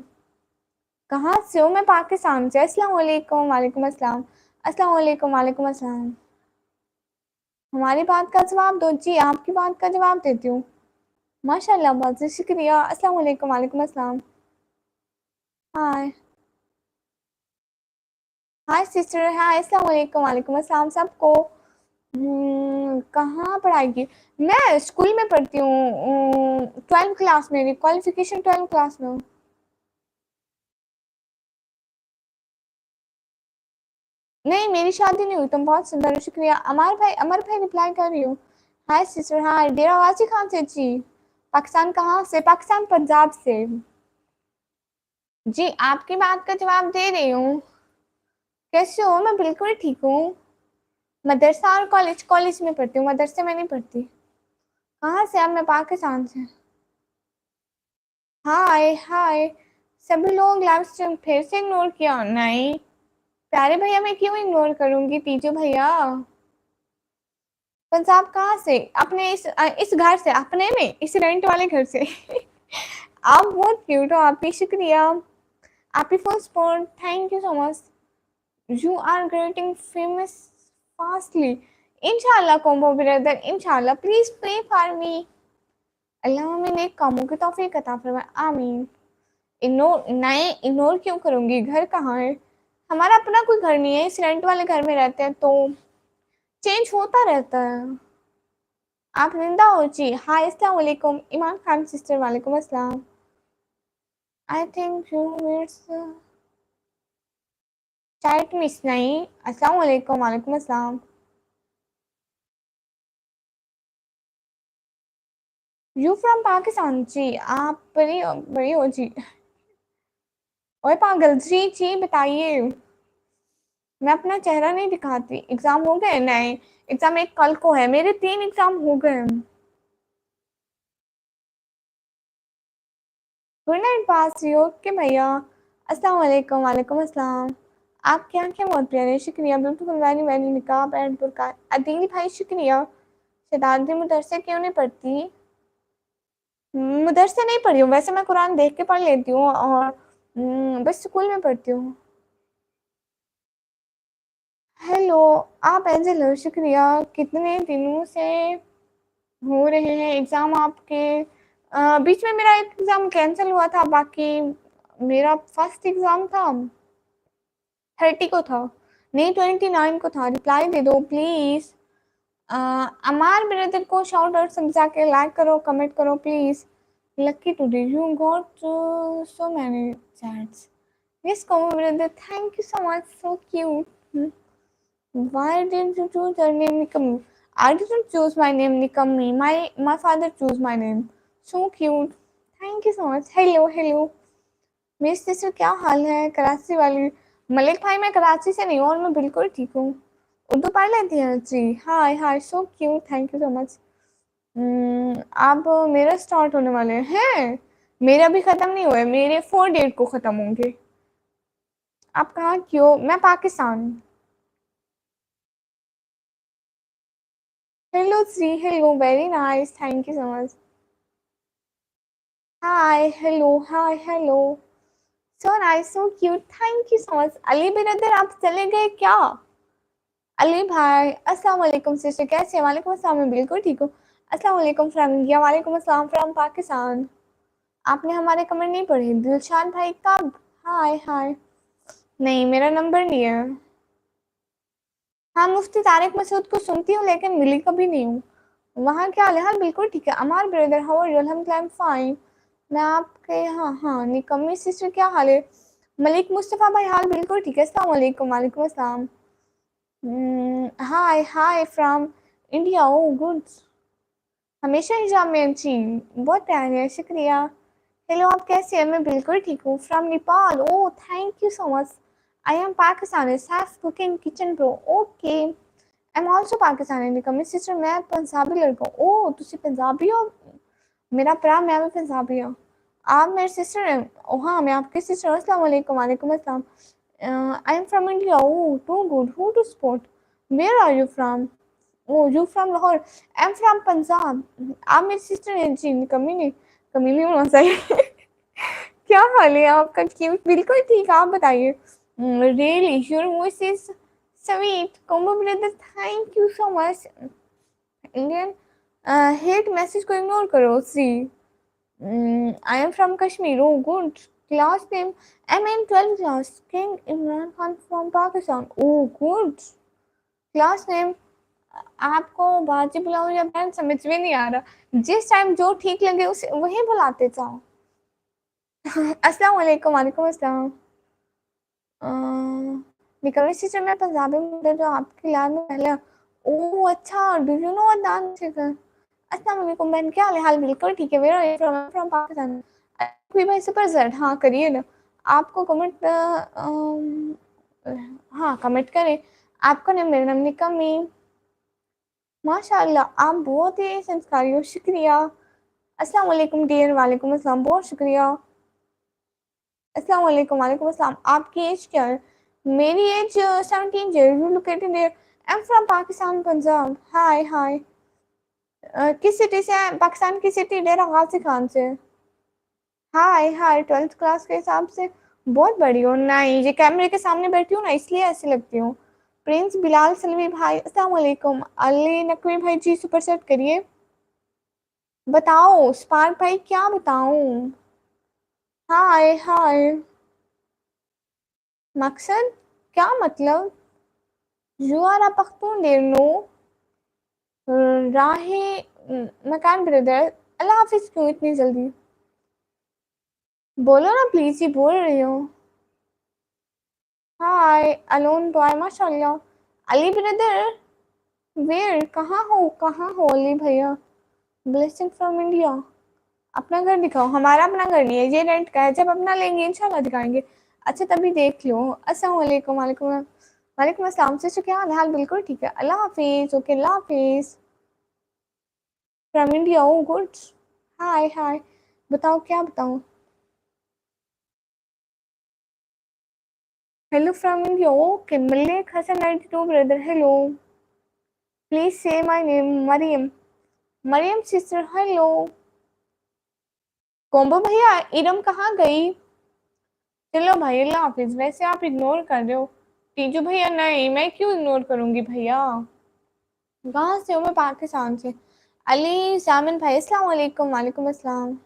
कहाँ से हो? मैं पाकिस्तान से। अस्सलाम वालेकुम, वालेकुम अस्सलाम। अस्सलाम वालेकुम, वालेकुम अस्सलाम। हमारी बात का जवाब दो जी, आपकी बात का जवाब देती हूँ। माशाल्लाह, बहुत शुक्रिया। अस्सलाम वालेकुम, वालेकुम अस्सलाम। हाय हाय सिस्टर, हाय अस्सलाम वालेकुम, वालेकुम अस्सलाम सबको। कहाँ पढ़ाई की? मैं स्कूल में पढ़ती हूँ, 12th क्लास में, मेरी क्वालिफिकेशन 12th क्लास में हूँ। नहीं मेरी शादी नहीं हुई। तुम बहुत सुंदर हो, शुक्रिया। अमर भाई रिप्लाई कर रही हो। हाय सिस्टर, हाय। डेरावासी कहाँ से जी? पाकिस्तान कहाँ से? पाकिस्तान पंजाब से। जी आपकी बात का जवाब दे रही हूँ। कैसे हो? मैं बिल्कुल ठीक हूँ। मदरसा और कॉलेज, कॉलेज में पढ़ती हूँ, मदरसे में नहीं पढ़ती। कहाँ से? अब मैं पाकिस्तान से। हाय हाय, सभी लोग लाइव स्ट्रीम फिर से इग्नोर किया? नहीं प्यारे भैया, मैं क्यों इग्नोर करूंगी? तीजू भैया पंजाब कहाँ से? अपने इस घर से, अपने में इस रेंट वाले घर से आप बहुत क्यूट हो, आपकी शुक्रिया। आपकी full support, thank you so much. You are greeting famous fastly. इंशाल्लाह कोम्बो ब्रदर, इंशाल्लाह। Please pray for me. अल्लाह में नेक कामों की तौफीक अता फरमाए, आमीन। इग्नोर नहीं, इग्नोर क्यों करूंगी? घर कहाँ है? हमारा अपना कोई घर नहीं है, इस रेंट वाले घर में रहते हैं तो चेंज होता रहता है। आप जिंदा हो जी? हाय अस्सलाम वालेकुम। ईमान खान सिस्टर, वालेकुम अस्सलाम। I think you miss chat miss नहीं। अस्सलाम वालेकुम, वालेकुम अस्सलाम। यू फ्रॉम पाकिस्तान जी? आप बड़ी बड़ी हो जी। ओए पागल जी, जी बताइए। मैं अपना चेहरा नहीं दिखाती। एग्जाम हो गए? नहीं, एग्जाम एक कल को है, मेरे 3 एग्जाम हो गए। Good night pass you, okay भैया। अस्सलाम वालेकुम, वालेकुम अस्सलाम। आपकी आंखें बहुत प्यारी, शुक्रिया। Beautiful, very very. निकाब एंड बुर्का। अदील भाई शुक्रिया। शताब्दी मदरसे क्यों नहीं पढ़ती? मदरसे नहीं पढ़ी हूँ वैसे, मैं कुरान देख के पढ़ लेती हूँ और बस स्कूल में पढ़ती हूँ। हेलो, आप एंजल हो, शुक्रिया। कितने दिनों से हो रहे हैं एग्ज़ाम आपके? बीच में मेरा एक एग्ज़ाम कैंसिल हुआ था, बाकी मेरा फर्स्ट एग्ज़ाम था 30 को था, नहीं 29 को था। रिप्लाई दे दो प्लीज़। अमार ब्रदर को शाउट आउट समझा के लाइक करो, कमेंट करो please. Lucky today you got so many chats. Yes, Komo brother, thank you so much, so cute. Why did you choose your name Nikami? I didn't choose my name Nikami. My father chose my name. So cute. Thank you so much. Hello, hello. मेरी सिस्टर क्या हाल है? कराची वाली मलिक भाई, मैं कराची से नहीं हूँ और मैं बिल्कुल ठीक हूँ। उर्दू पढ़ लेती हैं जी? Hi hi, so cute, thank you so much. आप मेरा स्टार्ट होने वाले हैं? मेरा भी खत्म नहीं हुआ है, मेरे 4 डेट को खत्म होंगे। आप कहाँ की हो? मैं पाकिस्तान। हेलो जी, hello, very nice, thank you so much. Hi hello hi hello, so nice so cute, thank you so much. Ali brother आप चले गए क्या? अली भाई अस्सलाम वालेकुम सिस्टर, कैसे हैं? वालेकुम अस्सलाम, मैं बिल्कुल ठीक हूँ। अस्सलाम वालेकुम फ्रॉम इंडिया, वालेकुम अस्सलाम फ्रॉम पाकिस्तान। आपने हमारे कमेंट नहीं पढ़े। दिलशाद भाई कब? हाय हाय। नहीं मेरा नंबर नहीं है। हाँ मुफ्ती तारिक मसूद को सुनती हूँ लेकिन मिली कभी नहीं हूँ। वहाँ क्या हाल है? हाँ बिल्कुल ठीक है। अमार ब्रदर हाउ आर यू? अल्हम्दुलिल्लाह आई एम फाइन। मैं आपके हाँ हाँ निकम्मी सिस्टर क्या हाल है? मलिक मुस्तफ़ा भाई हाल बिल्कुल ठीक है। अस्सलाम वालेकुम। वालेकुम अस्सलाम। Hi hi from India. Oh good. हमेशा हिजाब में अच्छी, बहुत प्यारी है, शुक्रिया। हेलो आप कैसे हैं? मैं बिल्कुल ठीक हूँ। From Nepal. Oh thank you so much. I am Pakistani chef cooking kitchen pro. Okay I am also Pakistani निकम्मी सिस्टर, मैं पंजाबी लड़का हूँ। ओ तुसी पंजाबी हो? मेरा भरा मैं भी पंजाबी हूँ। आप मेरे सिस्टर हैं? ओ हाँ मैं आपकी सिस्टर हूँ। अस्सलाम वालेकुम। वालेकुम अस्सलाम। I am from India. Oh too good, who to spot, where are you from? Oh you from Lahore, I am from Punjab. आप मेरी सिस्टर हैं जी, कमी नहीं होना चाहिए। क्या हाल है आपका? क्यूट बिल्कुल ठीक, आप बताइए। Really your voice is sweet. Combo brother thank you so much. Indian hate message को इग्नोर करो सी। I am from Kashmir. Oh good. Class name am in 12th class, king Imran Khan from Pakistan. Oh good. Class name आपको बाजी बुलाऊं या बहन समझ में नहीं आ रहा, जिस टाइम जो ठीक लगे उसे वही बुलाते जाओ। अस्सलाम वालेकुम। वालेकुम अस्सलाम। निकलने सिस्टर मैं पंजाबी में जो आपकी क्लास में पहले। ओह अच्छा, do you know Adnan Shekhar? अस्सलाम वालेकुम बहन, क्या हाल है? हाल बिल्कुल ठीक है। Where are you from? From Pakistan. कोई भाई सुपर जेड, हाँ करिए ना। आपको कमेंट हाँ कमेंट करें। आपका नाम मेरा नाम निकमी। माशाल्लाह आप बहुत ही संस्कारी हो, शुक्रिया। अस्सलाम वालेकुम डियर। वालेकुम अस्सलाम, बहुत शुक्रिया। अस्सलाम वालेकुम। वालेकुम अस्सलाम। आपकी एज क्या है? मेरी एज 17 है। You located there? I am from Pakistan Punjab. Hi hi. किस सिटी से हैं? पाकिस्तान की सिटी डेरा गाजी खान से। हाय हाय। 12th क्लास के हिसाब से बहुत बड़ी हो। नहीं ये कैमरे के सामने बैठी हूँ ना इसलिए ऐसी लगती हूँ। प्रिंस बिलाल सलवी भाई अस्सलाम वालेकुम। अली नकवी भाई जी सुपर सेट करिए। बताओ स्पार्क भाई क्या बताऊं? हाय हाय। मकसद क्या मतलब? You are a Pakhtun there no राहे मकान ब्रदर। अल्लाह हाफिज क्यों इतनी जल्दी? बोलो ना प्लीज, ही बोल रही हो। हाय अलोन बॉय माशाल्लाह। अली ब्रदर वेयर, कहाँ हो अली भैया? Blessing from India. अपना घर दिखाओ। हमारा अपना घर नहीं है, ये रेंट का है। जब अपना लेंगे इंशाल्लाह दिखाएंगे। अच्छा तभी देख लो। अस्सलाम वालेकुम। वालेकुम वालेकुम अस्सलाम सिस्टर, क्या हाल? हाल बिल्कुल ठीक है। अल्लाह हाफिज। ओके अल्लाह हाफिज। From India. Oh good. Hi hi. बताओ क्या बताऊं? Hello from India. Okay Malik Hasan 92 brother hello. Please say my name Mariam. Mariam sister hello. Combo भैया इरम कहाँ गई? चलो भाई अल्लाह हाफिज। वैसे आप इग्नोर कर रहे हो। तीजू भैया नहीं, मैं क्यों इग्नोर करूंगी भैया। कहाँ से हो? मैं पाकिस्तान से। अली जामिन भाई अस्सलाम वालेकुम। वालेकुम अस्सलाम।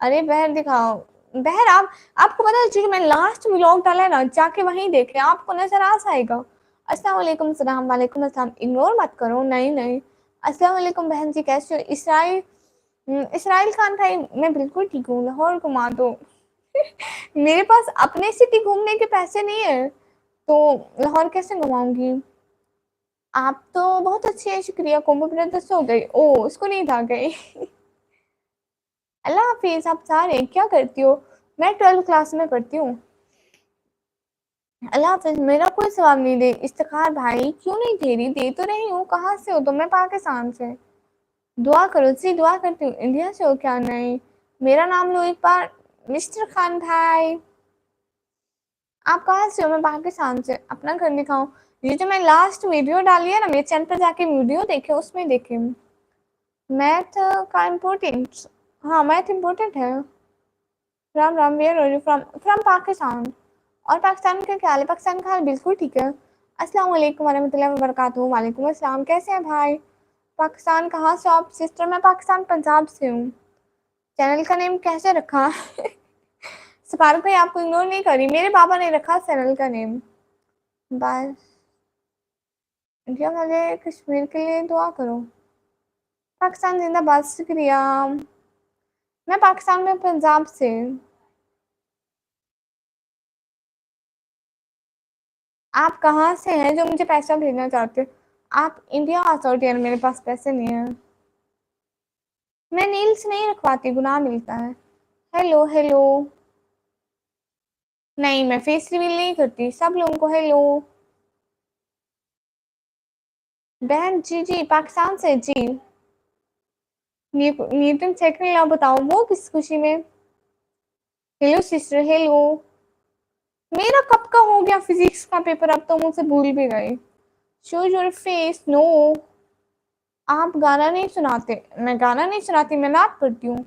अरे बहर दिखाओ। बहर आपको पता है जो मैं लास्ट व्लॉग डाला है ना, जाके वहीं देख रहे आपको नजर आ जाएगा। अस्सलाम वालेकुम सलाम। वालेकुम अस्सलाम। इग्नोर मत करो। नहीं नहीं। अस्सलाम वालेकुम बहन जी कैसे हो? इसराइल इसराइल खान भाई मैं बिल्कुल ठीक हूँ। लाहौर घुमा दो। मेरे पास अपने सिटी घूमने के पैसे नहीं है तो लाहौर कैसे घुमाऊंगी? आप तो बहुत अच्छी है, शुक्रिया। कोम्बो ब्रदर्स हो गई। ओ उसको नहीं था गई। अल्लाह हाफिज। आप सारे क्या करती हो? मैं 12th क्लास में पढ़ती हूँ। अल्लाह हाफिज। मेरा कोई सवाब नहीं दे इफ्तिखार भाई, क्यों नहीं दे रही? दे तो रही हूँ। कहाँ से हो? तो मैं पाकिस्तान से। दुआ करो जी, दुआ करती हूँ। इंडिया से हो क्या? नहीं। मेरा नाम लो एक बार। मिस्टर खान भाई आप कहाँ से हो? मैं पाकिस्तान से। अपना घर दिखाओ। ये जो मैं लास्ट वीडियो डाली है ना, मेरे चैनल पर जाके वीडियो देखे, उसमें देखे। मैथ का इम्पोर्टेंट, हाँ मैथ इम्पोर्टेंट है। Ram Ram, where are you from? From Pakistan. और पाकिस्तान का क्या हाल है? पाकिस्तान का हाल बिल्कुल ठीक है। अस्सलाम वालेकुम वरहमतुल्लाहि वबरकातुहू। वालेकुम अस्सलाम, कैसे हैं भाई? पाकिस्तान कहाँ से आप? सिस्टर मैं पाकिस्तान पंजाब से हूँ। चैनल का नेम कैसे रखा? सफारत भाई आपको इग्नोर नहीं करी, मेरे पापा ने रखा चैनल का नेम। बस इंडिया वाले कश्मीर के लिए दुआ करो। पाकिस्तान जिंदाबाद। शुक्रिया। मैं पाकिस्तान में पंजाब से। आप कहाँ से हैं जो मुझे पैसा भेजना चाहते हो? आप इंडिया आ जाओ डियर, मेरे पास पैसे नहीं है। मैं नील्स नहीं रखवाती, गुनाह मिलता है। Hello hello. नहीं, मैं फेस रिवील नहीं करती सब लोगों को। हेलो बहन जी, जी पाकिस्तान से जी। न्यूटन सेकंड लॉ बताओ, वो किस खुशी में? Hello sister, hello. मेरा कब का हो गया फिजिक्स का पेपर, अब तो मुझसे भूल भी गए। Show your face. नो, आप गाना नहीं सुनाते। मैं गाना नहीं सुनाती, मैं नाच पढ़ती हूँ।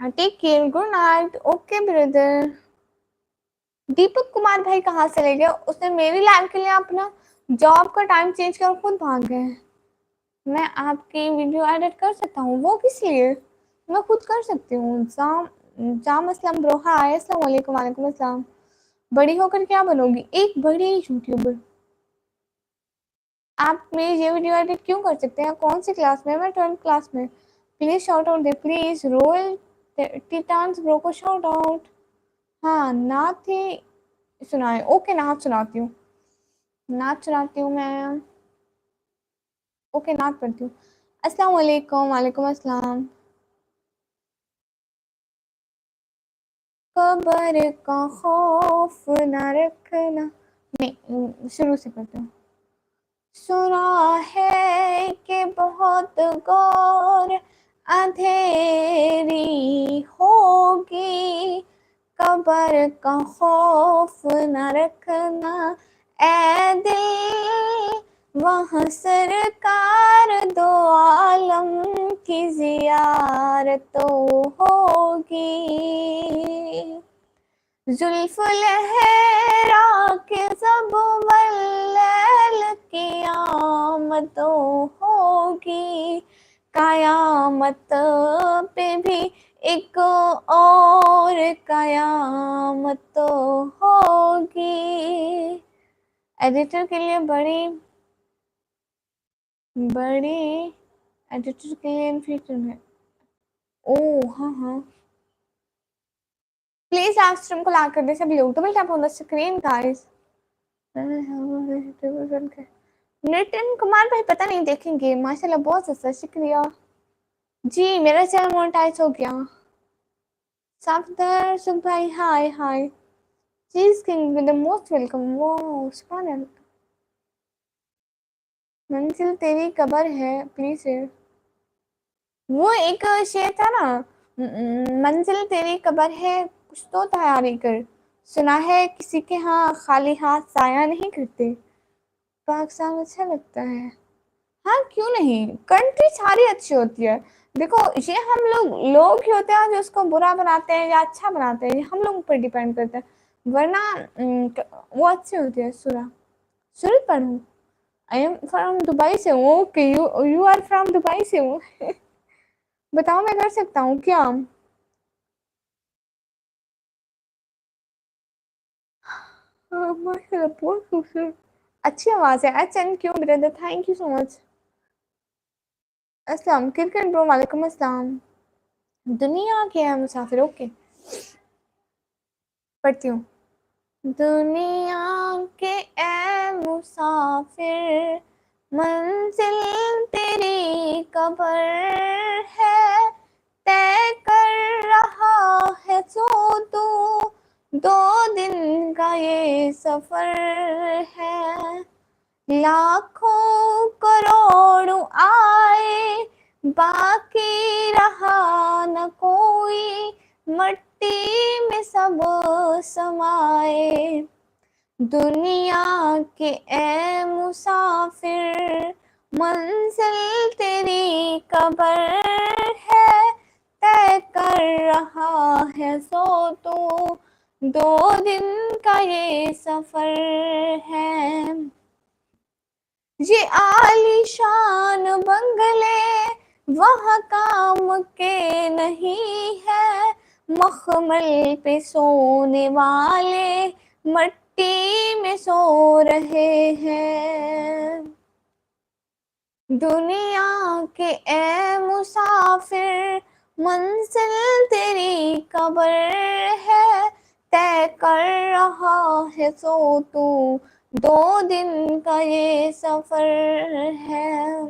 Take care, good night. Okay brother. Deepak Kumar भाई कहाँ चले गए? उसने मेरी लाइफ के लिए अपना जॉब का टाइम चेंज कर खुद भाग गए। मैं आपकी वीडियो एडिट कर सकता हूँ, वो किस लिए? मैं खुद कर सकती हूँ। जाम जाम असलम ब्रो, हाय अस्सलाम वालेकुम। वालेकुम अस्सलाम। बड़ी होकर क्या बनोगी? एक बड़ी यूट्यूबर। आप मेरी ये वीडियो एडिट क्यों कर सकते हैं? कौन सी क्लास में? मैं 12th क्लास में। प्लीज शाउट आउट दे, प्लीज रोल टिटान्स ब्रो को शाउट आउट। हाँ नाथ ही सुनाए। ओके नाथ सुनाती हूँ, नाथ सुनाती हूँ मैं। ओके नाथ पढ़ती हूँ। अस्सलाम वालेकुम। वालेकुम अस्सलाम। कब्र का खौफ न रखना। नहीं, शुरू से पढ़ती हूँ। सुना है कि बहुत गौर अंधेरी होगी, कब्र का खौफ न रखना ए दिल, वहाँ सरकार दो आलम की ज़ियारत तो होगी। जुल्फ लहरा के सब वल्लैल क़यामत होगी, क़यामत पे भी एक और क़यामत होगी। एडिटर के लिए बड़ी एडिटर के लिए इन्फिनिटी है। ओह हाँ हाँ, प्लीज लाइव स्ट्रीम को लाइक कर दे सभी लोग। Double tap on the screen guys. Nitin Kumar भाई पता नहीं देखेंगे, माशाल्लाह बहुत अच्छा, शुक्रिया जी। मेरा चैनल मोनेटाइज हो गया। सफदर सुख भाई हाय हाय। चीज king with the most welcome. वो सुभान अल्लाह। मंजिल तेरी कब्र है, प्लीज शेयर। वो एक शेर था ना, मंजिल तेरी कब्र है, कुछ तो तैयारी कर। सुना है किसी के यहाँ खाली हाथ साया नहीं करते। पाकिस्तान अच्छा लगता है। हाँ क्यों नहीं, कंट्री सारी अच्छी होती है। देखो ये हम लोग ही होते हैं जो उसको बुरा बनाते हैं या अच्छा बनाते हैं, ये हम लोग पर डिपेंड करता है। वरना वो अच्छी होती है। सूरत पर हूँ। आई एम फ्रॉम दुबई से हूँ। Okay, you you are from Dubai से हूँ। बताओ मैं कर सकता हूँ क्या? माशाल्लाह बहुत खूबसूरत, अच्छी आवाज़ है। Thank you brother, thank you so much. अस्सलाम क्रिकेट ब्रो, वालेकुम अस्सलाम। दुनिया के है मुसाफिर। ओके पढ़ती हूँ। दुनिया के ए मुसाफिर, मंजिल तेरी कब्र है, तय कर रहा है जो तू, 2 दिन का ये सफर है। लाखों करोड़ों आए, बाकी रहा न कोई, मट्टी में सब समाए। दुनिया के ए मुसाफिर, मंजिल तेरी कब्र है, तय कर रहा है सो तू, 2 दिन का ये सफ़र है। ये आलीशान बंगले वहाँ काम के नहीं है, मखमल पे सोने वाले मट्टी में सो रहे हैं। दुनिया के ए मुसाफिर, मंजिल तेरी कब्र है, तय कर रहा है सो तू, 2 दिन का ये सफ़र है।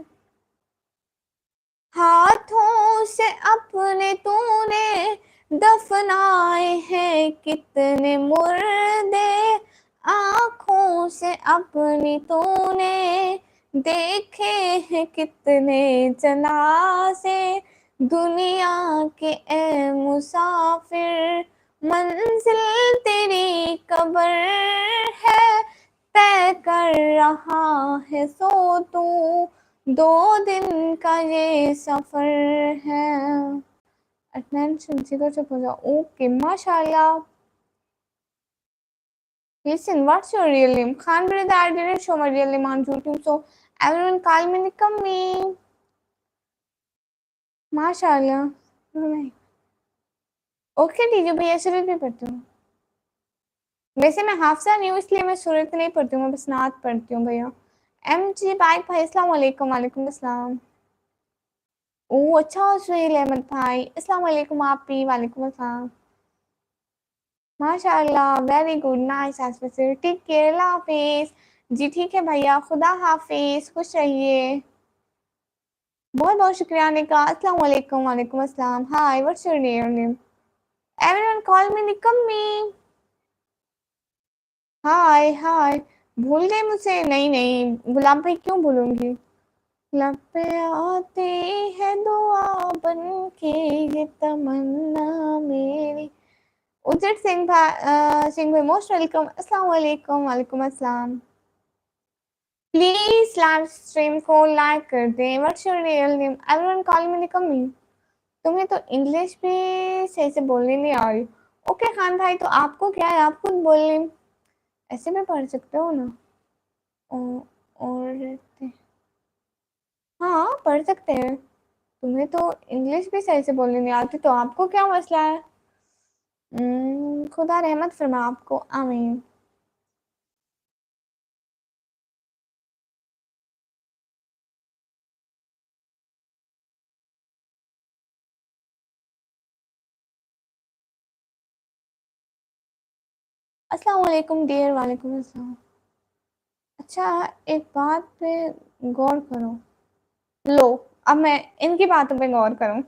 हाथों से अपने तूने दफनाए हैं कितने मुर्दे, आँखों से अपनी तूने देखे हैं कितने जनाज़े। दुनिया के ए मुसाफिर, मंजिल तेरी कब्र है, तय कर रहा है सो तू, 2 दिन का ये सफ़र है। अटेंशन सीधा चुप हो जाओ। ओके, माशाल्लाह। Listen, what's your real name? Khan brother, I didn't show my real name on YouTube, so everyone call me Nikammi. माशाल्लाह। ओके टीचर भैया, सूरत भी पढ़ती हूँ। वैसे मैं हाफसा नहीं हूँ, इसलिए मैं सूरत नहीं पढ़ती हूँ, मैं बस नात पढ़ती हूँ भैया। MG बाइक भाई, अस्सलाम वालेकुम। वालेकुम अस्सलाम। ओह अच्छा, सुहेल अहमद भाई, अस्सलाम वालेकुम। आप भी वालेकुम अस्सलाम। माशाल्लाह, very good, nice aspect. Take care, अल्लाह हाफिज। जी ठीक है भैया, खुदा हाफिज, खुश रहिए। बहुत बहुत शुक्रिया आने का। अस्सलाम वालेकुम। वालेकुम अस्सलाम। Hi, what's your name? Everyone call me निकम्मी। हाय हाय, भूल गए मुझे? नहीं नहीं गुलाम भाई, क्यों भूलूंगी। लब पे आती है दुआ बन के ये तमन्ना मेरी। उजट सिंह भाई, सिंह भाई मोस्ट वेलकम। अस्सलाम वालेकुम। वालेकुम अस्सलाम। प्लीज लाइव स्ट्रीम को लाइक कर दें। What's your real name? Everyone call me निकम्मी। तुम्हें तो इंग्लिश भी सही से बोलनी नहीं आ रही। ओके खान भाई, तो आपको क्या है, आप खुद बोल लें, ऐसे में पढ़ सकते हो ना। और हाँ, पढ़ सकते हैं। तुम्हें तो इंग्लिश भी सही से बोलनी नहीं आती, तो आपको क्या मसला है। खुदा रहमत फरमा आपको, आमीन। अस्सलाम वालेकुम डियर। वालेकुम अस्सलाम। अच्छा, एक बात पे गौर करो। लो, अब मैं इनकी बातों पे गौर करूं।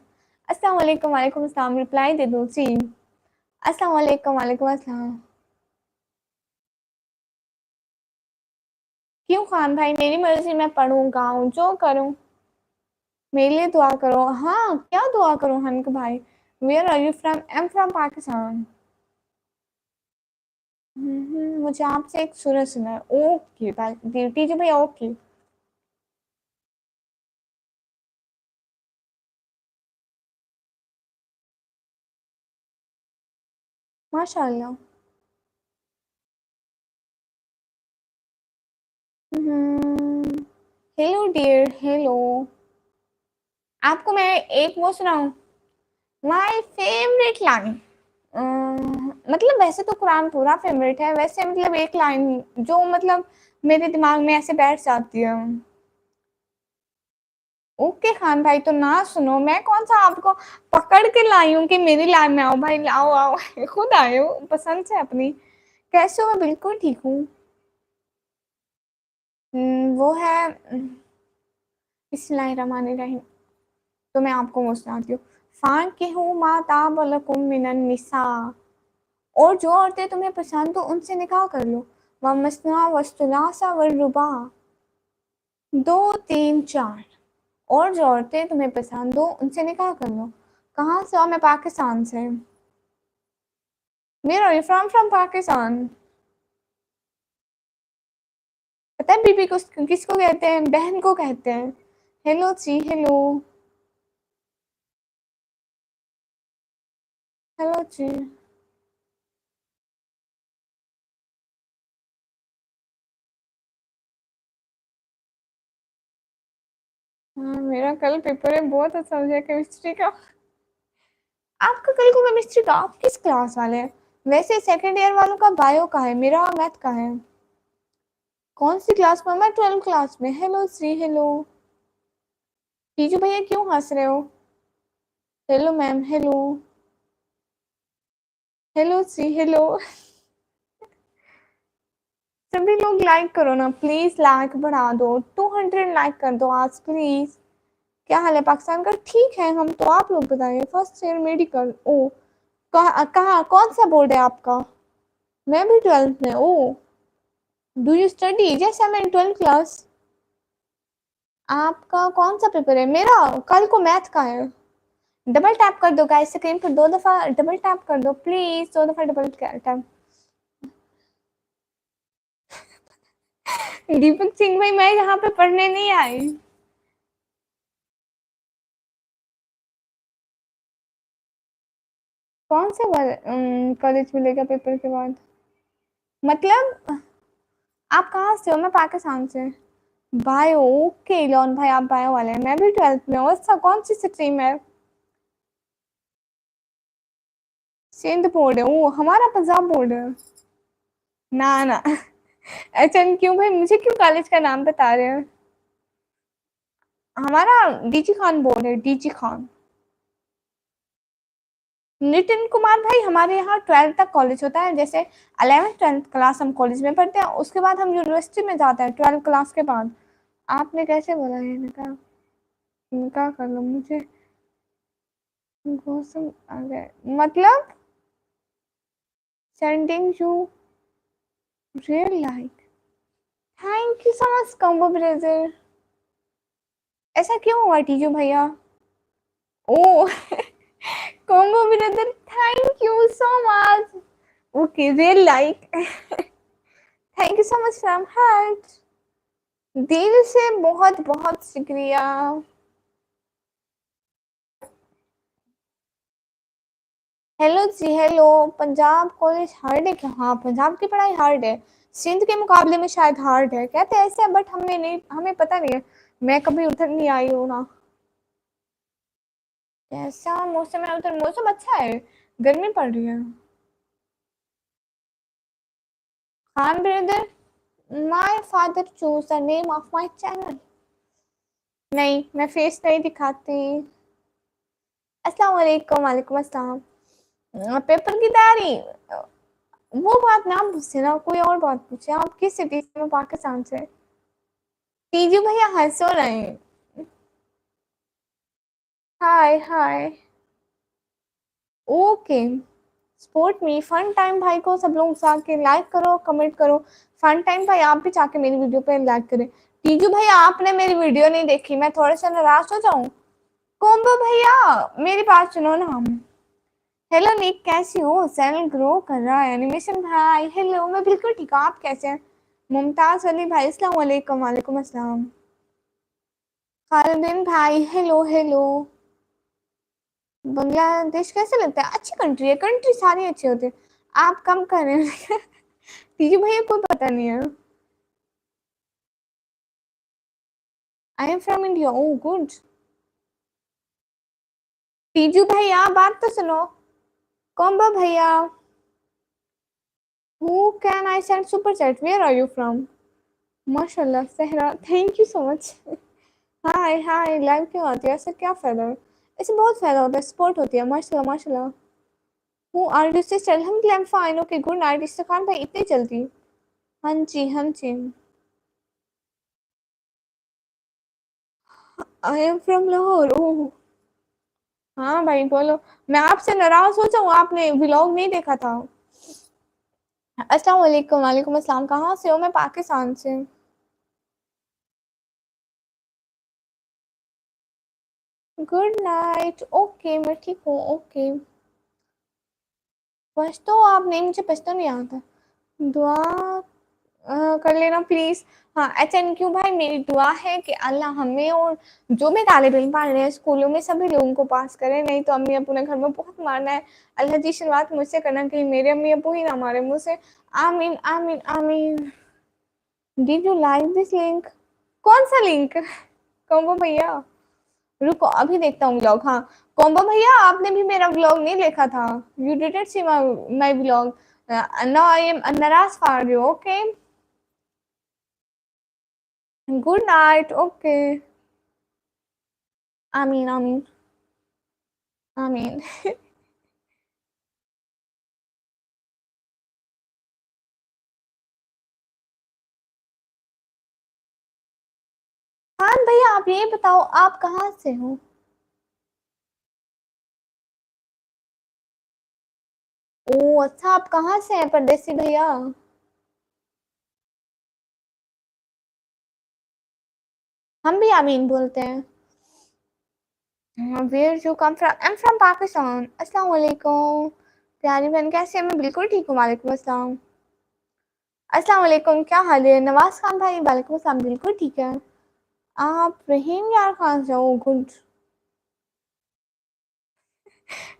अस्सलाम वालेकुम। वालेकुम अस्सलाम, रिप्लाई दे दूं। सी, अस्सलाम वालेकुम। वालेकुम अस्सलाम। क्यों खान भाई, मेरी मर्जी, मैं पढ़ूं गाऊं जो करूं। मेरे लिए दुआ करो। हाँ, क्या दुआ करूं हनक भाई। Where are you from? I am from Pakistan. मुझे आपसे एक सूरत सुना है। ओके टीचर भैया, ओके। माशाल्लाह। Hello dear, hello. आपको मैं एक वो सुनाऊं, माय फेवरेट लाइन। मतलब वैसे तो कुरान पूरा फेवरेट है, वैसे मतलब एक लाइन जो मतलब मेरे दिमाग में ऐसे बैठ जाती है। ओके खान भाई, तो ना सुनो, मैं कौन सा आपको पकड़ के लाई हूँ कि मेरी लाइन में आओ भाई, आओ आओ। खुद आए हो पसंद से अपनी। कैसे हो? मैं बिल्कुल ठीक हूँ। वो है बिस्मिल्लाहिर्रहमानिर्रहीम। तो मैं आपको वो सुनाती हूँ। फाकिहू मा ताब लकुम मिनन निसा, और जो औरतें तुम्हें पसंद हो उनसे निकाह कर लो। व मसना वस्तुलासा व रुबा, 2 3 4, और जो औरतें तुम्हें पसंद हो उनसे निकाह कर लो। कहाँ से हो? मैं पाकिस्तान से। Where are you from? From Pakistan. पता है बीबी को किसको कहते हैं? बहन को कहते हैं। हेलो जी, हेलो। हेलो जी। हाँ, मेरा कल पेपर है, बहुत अच्छा हो गया केमिस्ट्री का। आपका कल को केमिस्ट्री का, आप किस क्लास वाले हैं? वैसे सेकंड ईयर वालों का बायो का है, मेरा मैथ का है। कौन सी क्लास में? मैं 12 क्लास में। Hello Shri, hello. टीजू भैया क्यों हंस रहे हो? Hello ma'am, hello. Hello Shri, hello. सभी लोग लाइक करो ना प्लीज, लाइक बढ़ा दो, 200 लाइक कर दो आज प्लीज। क्या हाल है पाकिस्तान का? ठीक है हम तो, आप लोग बताइए। फर्स्ट ईयर मेडिकल, ओ। कहाँ कौन सा बोर्ड है आपका? मैं भी 12th में। ओ, डू यू स्टडी? जैसे मैं 12th क्लास। आपका कौन सा पेपर है? मेरा कल को मैथ का है। डबल टैप कर दो गाइस, स्क्रीन पर 2 दफा डबल टैप कर दो प्लीज, 2 दफा डबल टैप। दीपक सिंह भाई, मैं यहाँ पे पढ़ने नहीं आई। कौन से कॉलेज मिलेगा पेपर के बाद? मतलब आप कहाँ से हो? मैं पाकिस्तान से। बायो, ओके लॉन भाई, आप बायो वाले हैं। मैं भी 12th में हूँ। अच्छा, कौन सी स्ट्रीम है? सिंध बोर्ड है। ओ, हमारा पंजाब बोर्ड है। ना ना। अच्छा, क्यों भाई, मुझे क्यों कॉलेज का नाम बता रहे हैं? हमारा डीजी खान बोर्ड है, डीजी खान। नितिन कुमार भाई, हमारे यहाँ 12th तक कॉलेज होता है। जैसे 11th 12th क्लास हम कॉलेज में पढ़ते हैं, उसके बाद हम यूनिवर्सिटी में जाते हैं 12th क्लास के बाद। आपने कैसे बोला ये? निकाह? निकाह कर लो मुझे। गौसम आ गए मतलब? Sending you real like. Thank you so much combo brother. ऐसा क्यों हुआ टीजू भैया? Oh. Combo brother, thank you so much. Okay, real like. Thank you so much from heart. दिल से बहुत बहुत शुक्रिया। हेलो जी, हेलो। पंजाब कॉलेज हार्ड है क्या? हाँ, पंजाब की पढ़ाई हार्ड है। सिंध के मुकाबले में शायद हार्ड है, कहते हैं ऐसे, बट हमें नहीं, हमें पता नहीं है। मैं कभी उधर नहीं आई हूँ ना। कैसा मौसम है उधर? मौसम अच्छा है, गर्मी पड़ रही है। Khan brother, my father choose the name of my channel. नहीं, मैं फेस नहीं दिखाती। अस्सलाम वालेकुम। वालेकुम अस्सलाम। पेपर की तैयारी, वो बात ना आप पूछे ना, कोई और बात पूछे। आप किस सिटी से? मैं पाकिस्तान से। तीजू भैया हंसो नहीं। Hi hi. Okay. Support me fun time भाई को सब लोग जाके लाइक करो, कमेंट करो। फन टाइम भाई, आप भी जाके मेरी वीडियो पे लाइक करें। तीजू भैया, आपने मेरी वीडियो नहीं देखी, मैं थोड़ा सा नाराज हो जाऊं? कोम्बो भैया, मेरी बात सुनो ना। हम हेलो निक, कैसी हो? चैनल ग्रो कर रहा है। एनिमेशन भाई हेलो, मैं बिल्कुल ठीक हूँ, आप कैसे हैं? मुमताज अली भाई, अस्सलाम वालेकुम। वालेकुम अस्सलाम। खालिदिन भाई हेलो, हेलो। बांग्लादेश कैसे लगता है? अच्छी कंट्री है, कंट्री सारी अच्छी होती है। आप कम कर रहे हैं। ठीक है भैया, कोई पता नहीं है। I am from India. Oh good. Tiju भैया, बात तो सुनो। कॉम्बो भैया, who can I send super chat? Where are you from? माशाल्लाह Sahra, thank you so much. Hi hi, live क्यों आती है? ऐसा क्या फायदा है? इससे बहुत फायदा होता है, सपोर्ट होती है। माशाल्लाह माशाल्लाह। Who are you sister? हम fine. Okay, good night. Istekhan भाई, इतनी जल्दी? हाँ जी, हाँ जी। I am from Lahore. Oh. हाँ भाई बोलो। मैं आपसे नाराज हो जाऊँ? आपने व्लॉग नहीं देखा था? अस्सलाम वालेकुम। वालेकुम अस्सलाम। कहाँ से हो? मैं पाकिस्तान से। Good night. ओके, मैं ठीक हूँ। ओके। पश्तो? आप नहीं, मुझे पश्तो नहीं आता। दुआ कर लेना प्लीज। हाँ HNQ भाई, मेरी दुआ है कि अल्लाह हमें और जो भी तालिब इल्म पढ़ रहे हैं स्कूलों में सभी लोगों को पास करे, नहीं तो अम्मी अबू ने घर में बहुत मारना है। अल्लाह जी शुरुआत मुझसे करना, कहीं मेरे अम्मी अबू ही ना मारे मुझसे। आमीन आमीन आमीन। Did you like this link? कौन सा लिंक? कॉम्बो भैया रुको अभी देखता हूँ व्लॉग। हाँ कॉम्बो भैया, आपने भी मेरा व्लॉग नहीं देखा था। You didn't see my vlog. Now I am नाराज for you. Okay, good night. Okay, आमीन आमीन आमीन। हाँ भैया, आप ये बताओ आप कहाँ से हो? ओ अच्छा, आप कहाँ से हैं परदेसी भैया? हम भी आमीन बोलते हैं। Where you come from? I am from Pakistan. अस्सलाम वालेकुम प्यारी बहन, कैसे हैं? मैं बिल्कुल ठीक हूँ, वालेकुम अस्सलाम। अस्सलाम वालेकुम, क्या हाल है? नवाज खान भाई वालेकुम अस्सलाम, बिल्कुल ठीक है। आप रहीम यार खान से हो? गुड।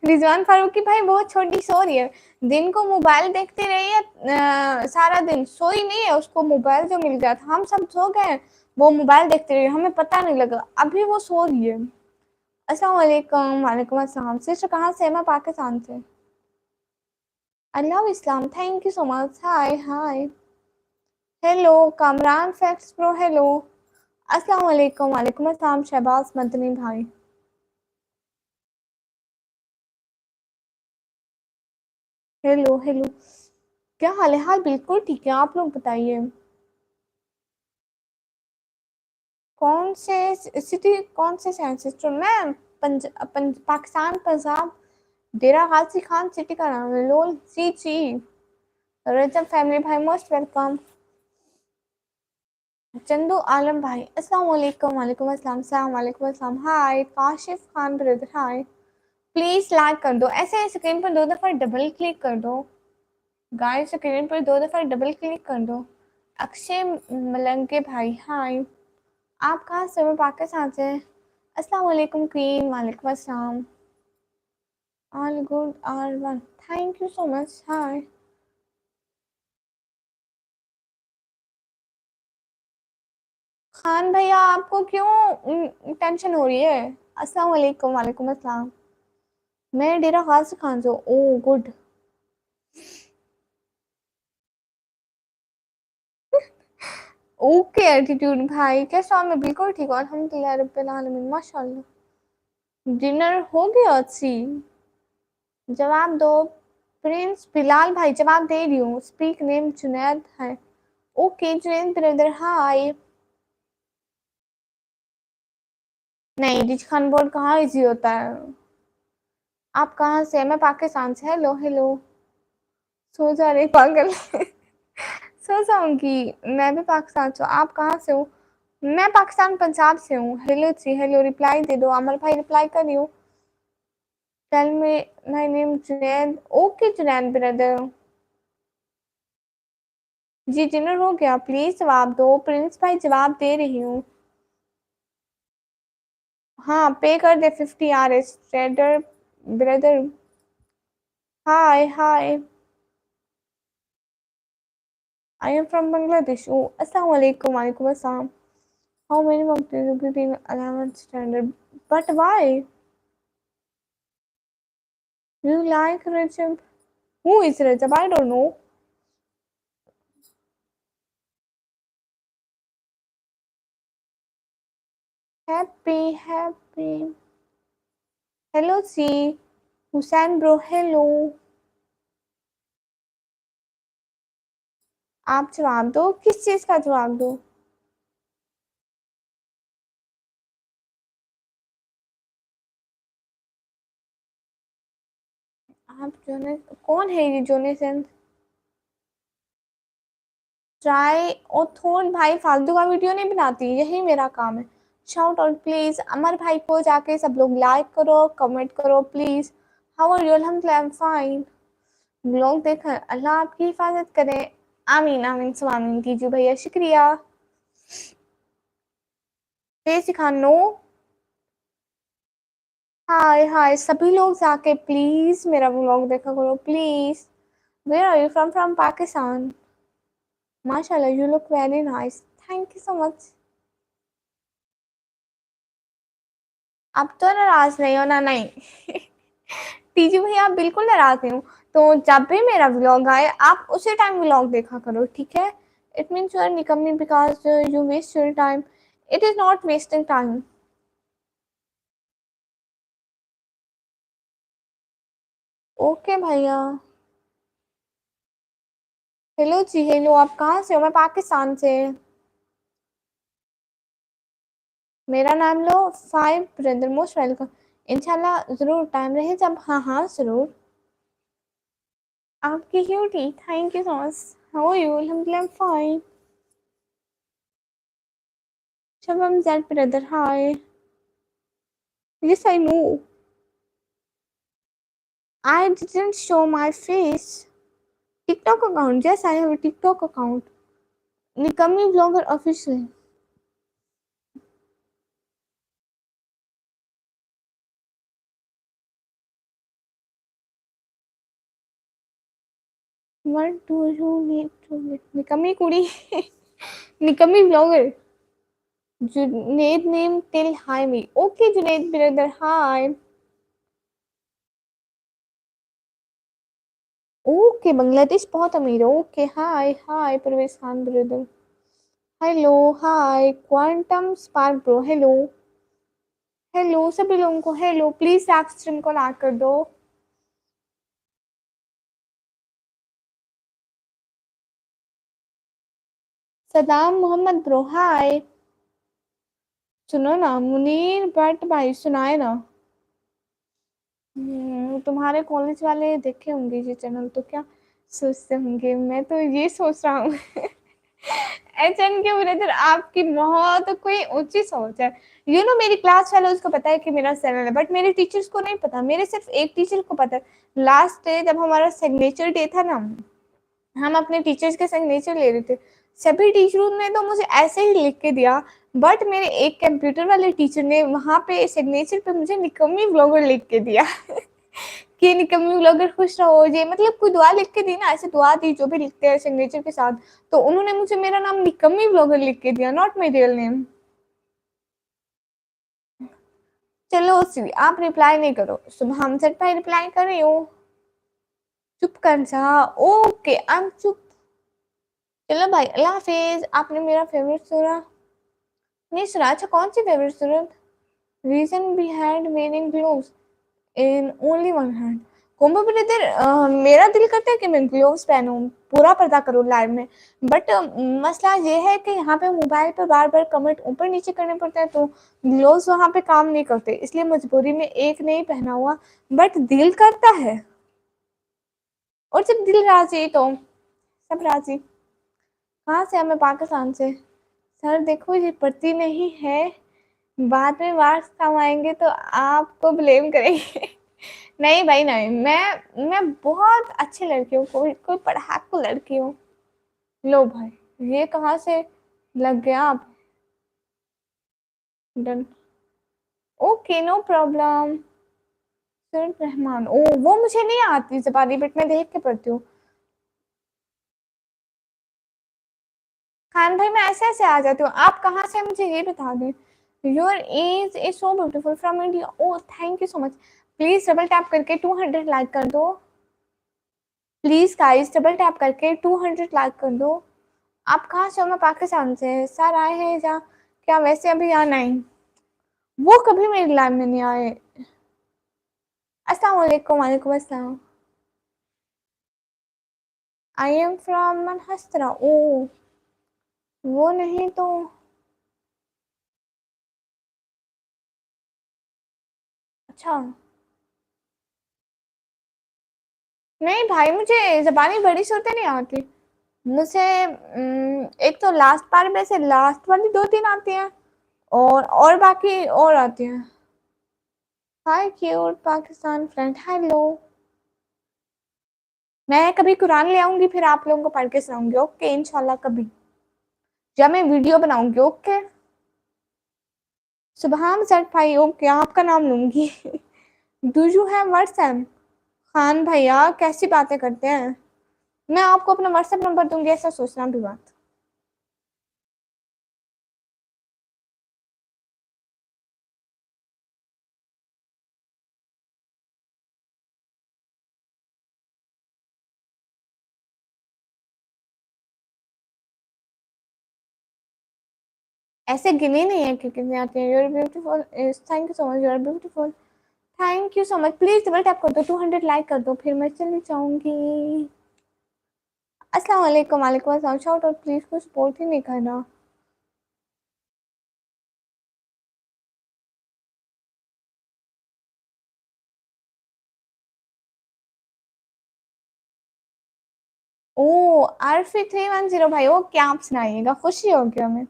रिजवान फारूकी भाई बहुत छोटी सो रही है, दिन को मोबाइल देखती रही है। सारा दिन सोई नहीं है, उसको मोबाइल जो मिल गया था, हम सब सो गए, वो मोबाइल देखती रही, हमें पता नहीं लगा, अभी वो सो रही है। अस्सलाम वालेकुम। वालेकुम अस्सलाम। सिस्टर कहाँ से? मैं पाकिस्तान से। I love Islam, thank you so much. Hi hi. Hello Kamran fax pro, hello. अस्सलाम वालेकुम। वालेकुम अस्सलाम शहबाज मदनी भाई। हेलो हेलो, क्या हाल है? हाल बिल्कुल ठीक है, आप लोग बताइए। कौन से सिटी, कौन से सेंसिस? मैं पाकिस्तान पंजाब, डेरा गाजी खान सिटी का नाम है। लोल सी ची। रजब फैमिली भाई मोस्ट वेलकम। चंदू आलम भाई अस्सलाम वालेकुम। वालेकुम अस्सलाम। सलाम वालेकुम अस्सलाम। Hi Kashif Khan brother, hi. Please like कर दो, ऐसे स्क्रीन पर दो दफा डबल क्लिक कर दो गाइस, स्क्रीन पर दो दफा डबल क्लिक कर दो। अक्षय मलंगे भाई, हाय। आप कहाँ से? मैं पाकिस्तान से। अस्सलाम वालेकुम क्वीन, वालेकुम अस्सलाम। All good all one, thank you so much. Hi Khan भैया, आपको क्यों टेंशन हो रही है? अस्सलाम वालेकुम। वालेकुम अस्सलाम। मैं डेरा खास खान से। ओ गुड। ओके एटीट्यूड भाई, कैसा हूँ? मैं बिल्कुल ठीक हूँ अल्हम्दुलिल्लाह रब्बिल आलमीन, माशाल्लाह। डिनर हो गया? अच्छी, जवाब दो। प्रिंस बिलाल भाई, जवाब दे रही हूँ। स्पीक नेम जुनैद है। ओके जुनैद ब्रदर, हाय। नहीं रिच खान बोर्ड कहाँ इजी होता है। आप कहाँ से? मैं पाकिस्तान से। Hello hello. सो जा रही पागल। सो जाऊंगी। मैं भी पाकिस्तान से हूँ। आप कहाँ से हो? मैं पाकिस्तान पंजाब से हूँ। हेलो जी, हेलो रिप्लाई दे दो। अमर भाई रिप्लाई करियो। Tell me my name Junaid. Okay Junaid brother. जी डिनर हो गया, प्लीज जवाब दो। प्रिंस भाई जवाब दे रही हूँ। हाँ पे कर दे 50 RS trader brother. Hi hi. I am from Bangladesh. Oh अस्सलाम वालेकुम। वालेकुम अस्सलाम। How many months in 11th standard? But why you like Rajab? Who is Rajab? I don't know. Happy, happy. Hello, C. Hussein bro, hello. आप जवाब दो, किस चीज का जवाब दो? आप जोने, कौन है ये जोनेसन? ट्राई और थोन भाई फालतू का वीडियो नहीं बनाती, यही मेरा काम है। शाउट आउट प्लीज अमर भाई को जाके सब लोग लाइक करो, कमेंट करो प्लीज। How are you? अल्हम्दुलिल्लाह आई एम फाइन। ब्लॉग देखा, अल्लाह आपकी हिफाजत करे। आमीन आमीन स्वामीन कीजिए भैया, शुक्रिया। फेसी खान नो। हाय हाय सभी लोग जाके प्लीज मेरा व्लॉग देखा करो please. Where are you from? From Pakistan. माशाल्लाह you look very nice, thank you so much. अब तो नाराज नहीं हो ना? नहीं टीजू भैया आप बिल्कुल नाराज नहीं हो। तो जब भी मेरा व्लॉग आए आप उसी टाइम व्लॉग देखा करो, ठीक है? इट मीन्स यू आर निकम्मी because you waste your time. It is not wasting time. Okay भैया। हेलो जी हेलो, आप कहाँ से हो? मैं पाकिस्तान से। मेरा नाम लो। Five brother, most welcome. इंशाल्लाह जरूर टाइम रहे जब। हाँ हाँ जरूर। आपकी cutie, thank you so much. How are you? अल्हम्दुलिल्लाह fine. Shabnam Z brother hi. Yes I know. I didn't show my face. TikTok account. Yes, I have a TikTok account. Nikami Vlogger Official. What do you need to meet? Nikami Kudi. Nikami Vlogger. Junaid name till hi me. Okay, Junaid brother, hi. Okay, Bangladesh बहुत अमीर है। Okay, hi, hi, Parvez Khan brother. Hello, hi, Quantum Spark bro. Hello. Hello सभी लोगों को हेलो, प्लीज लाइव स्ट्रीम को लाइक कर दो। Saddam Mohammad bro hi. सुनो ना मुनीर भट्ट भाई, सुनाए ना। तुम्हारे कॉलेज वाले देखे होंगे ये चैनल तो क्या सोचते होंगे? मैं तो ये सोच रहा हूँ एचएन के ब्रदर आपकी बहुत कोई ऊंची सोच है। मेरी क्लास वाले उसको पता है कि मेरा चैनल है, बट मेरे टीचर्स को नहीं पता। मेरे सिर्फ एक टीचर को पता है। लास्ट डे जब हमारा सिग्नेचर डे था ना, हम अपने टीचर्स के सिग्नेचर ले रहे थे। सभी टीचरों ने तो मुझे ऐसे ही लिख के दिया, बट मेरे एक कंप्यूटर वाले टीचर ने वहां पे सिग्नेचर पे मुझे निकम्मी ब्लॉगर लिख के दिया कि निकम्मी ब्लॉगर खुश रहो। ये मतलब कोई दुआ लिख के दी ना, ऐसे दुआ दी जो भी लिखते हैं सिग्नेचर के साथ। तो उन्होंने मुझे मेरा नाम निकम्मी ब्लॉगर लिख के दिया, नॉट माई रियल नेम। चलो आप रिप्लाई नहीं करो। सुबह हम सर भाई रिप्लाई कर रही हूँ। चुप कर जा। ओके आई एम चुप। चलो भाई अल्लाह हाफिज। आपने मेरा फेवरेट सूरा नहीं सुना? अच्छा कौन सी फेवरेट सूरत? Reason be had wearing gloves in only one hand. Combo brother, मेरा दिल करता है कि मैं ग्लोव्स पहनूं, पूरा पर्दा करूं लाइव में। बट मसला ये है कि यहाँ पे मोबाइल पर बार बार कमेंट ऊपर नीचे करने पड़ता है, तो ग्लोव्स वहाँ पे काम नहीं करते, इसलिए मजबूरी में एक नहीं पहना हुआ। बट दिल करता है, और जब दिल राजी तो सब राजी। कहाँ से? मैं पाकिस्तान से। सर देखो ये पढ़ती नहीं है, बाद में मार्क्स कम आएंगे तो आपको ब्लेम करेंगे नहीं भाई नहीं, मैं बहुत अच्छी लड़की हूँ, कोई कोई पढ़ाकू लड़की हूँ। लो भाई, ये कहाँ से लग गया आप? Done. Okay no problem. Sir Rahman, ओ वो मुझे नहीं आती जबानी, बट मैं देख के पढ़ती हूँ। खान भाई मैं ऐसे ऐसे आ जाती हूँ। आप कहाँ से मुझे ये बता दें। Your age is so beautiful from India. Oh thank you so much. Please double tap करके 200 लाइक कर दो। प्लीज गाइस डबल टैप करके 200 लाइक कर दो। आप कहाँ से हो? मैं पाकिस्तान से। सर आए हैं या क्या वैसे अभी या नहीं? वो कभी मेरी लाइफ में नहीं आए। अस्सलाम वालेकुम। वालेकुम अस्सलाम। I am from मनहस्त्रा। ओ वो नहीं तो। अच्छा नहीं भाई, मुझे जबानी बड़ी सूरतें नहीं आती। मुझे एक तो लास्ट पार में से लास्ट वाली दो तीन आती हैं, और बाकी और आती हैं। हाय क्यूट पाकिस्तान फ्रेंड, हेलो। मैं कभी कुरान ले आऊंगी, फिर आप लोगों को पढ़ के सुनाऊंगी। ओके, इंशाल्लाह कभी जब मैं वीडियो बनाऊंगी। ओके, सुबह सर भाई। ओके, आपका नाम लूंगी। Do you have WhatsApp? Khan भैया कैसी बातें करते हैं। मैं आपको अपना व्हाट्सएप नंबर दूंगी, ऐसा सोचना भी बात। ऐसे गिने नहीं है कि कितने आते हैं। Your beautiful. Thank you so much, your beautiful. Thank you so much. Please double tap कर दो, 200 लाइक कर दो, फिर मैं चली जाऊंगी। अस्सलाम वालेकुम। वालेकुम अस्सलाम। शाउट आउट प्लीज, कुछ सपोर्ट ही नहीं करना। ओ, आरफी 310 भाई, वो क्या आप सुनाइएगा, खुशी होगी हमें।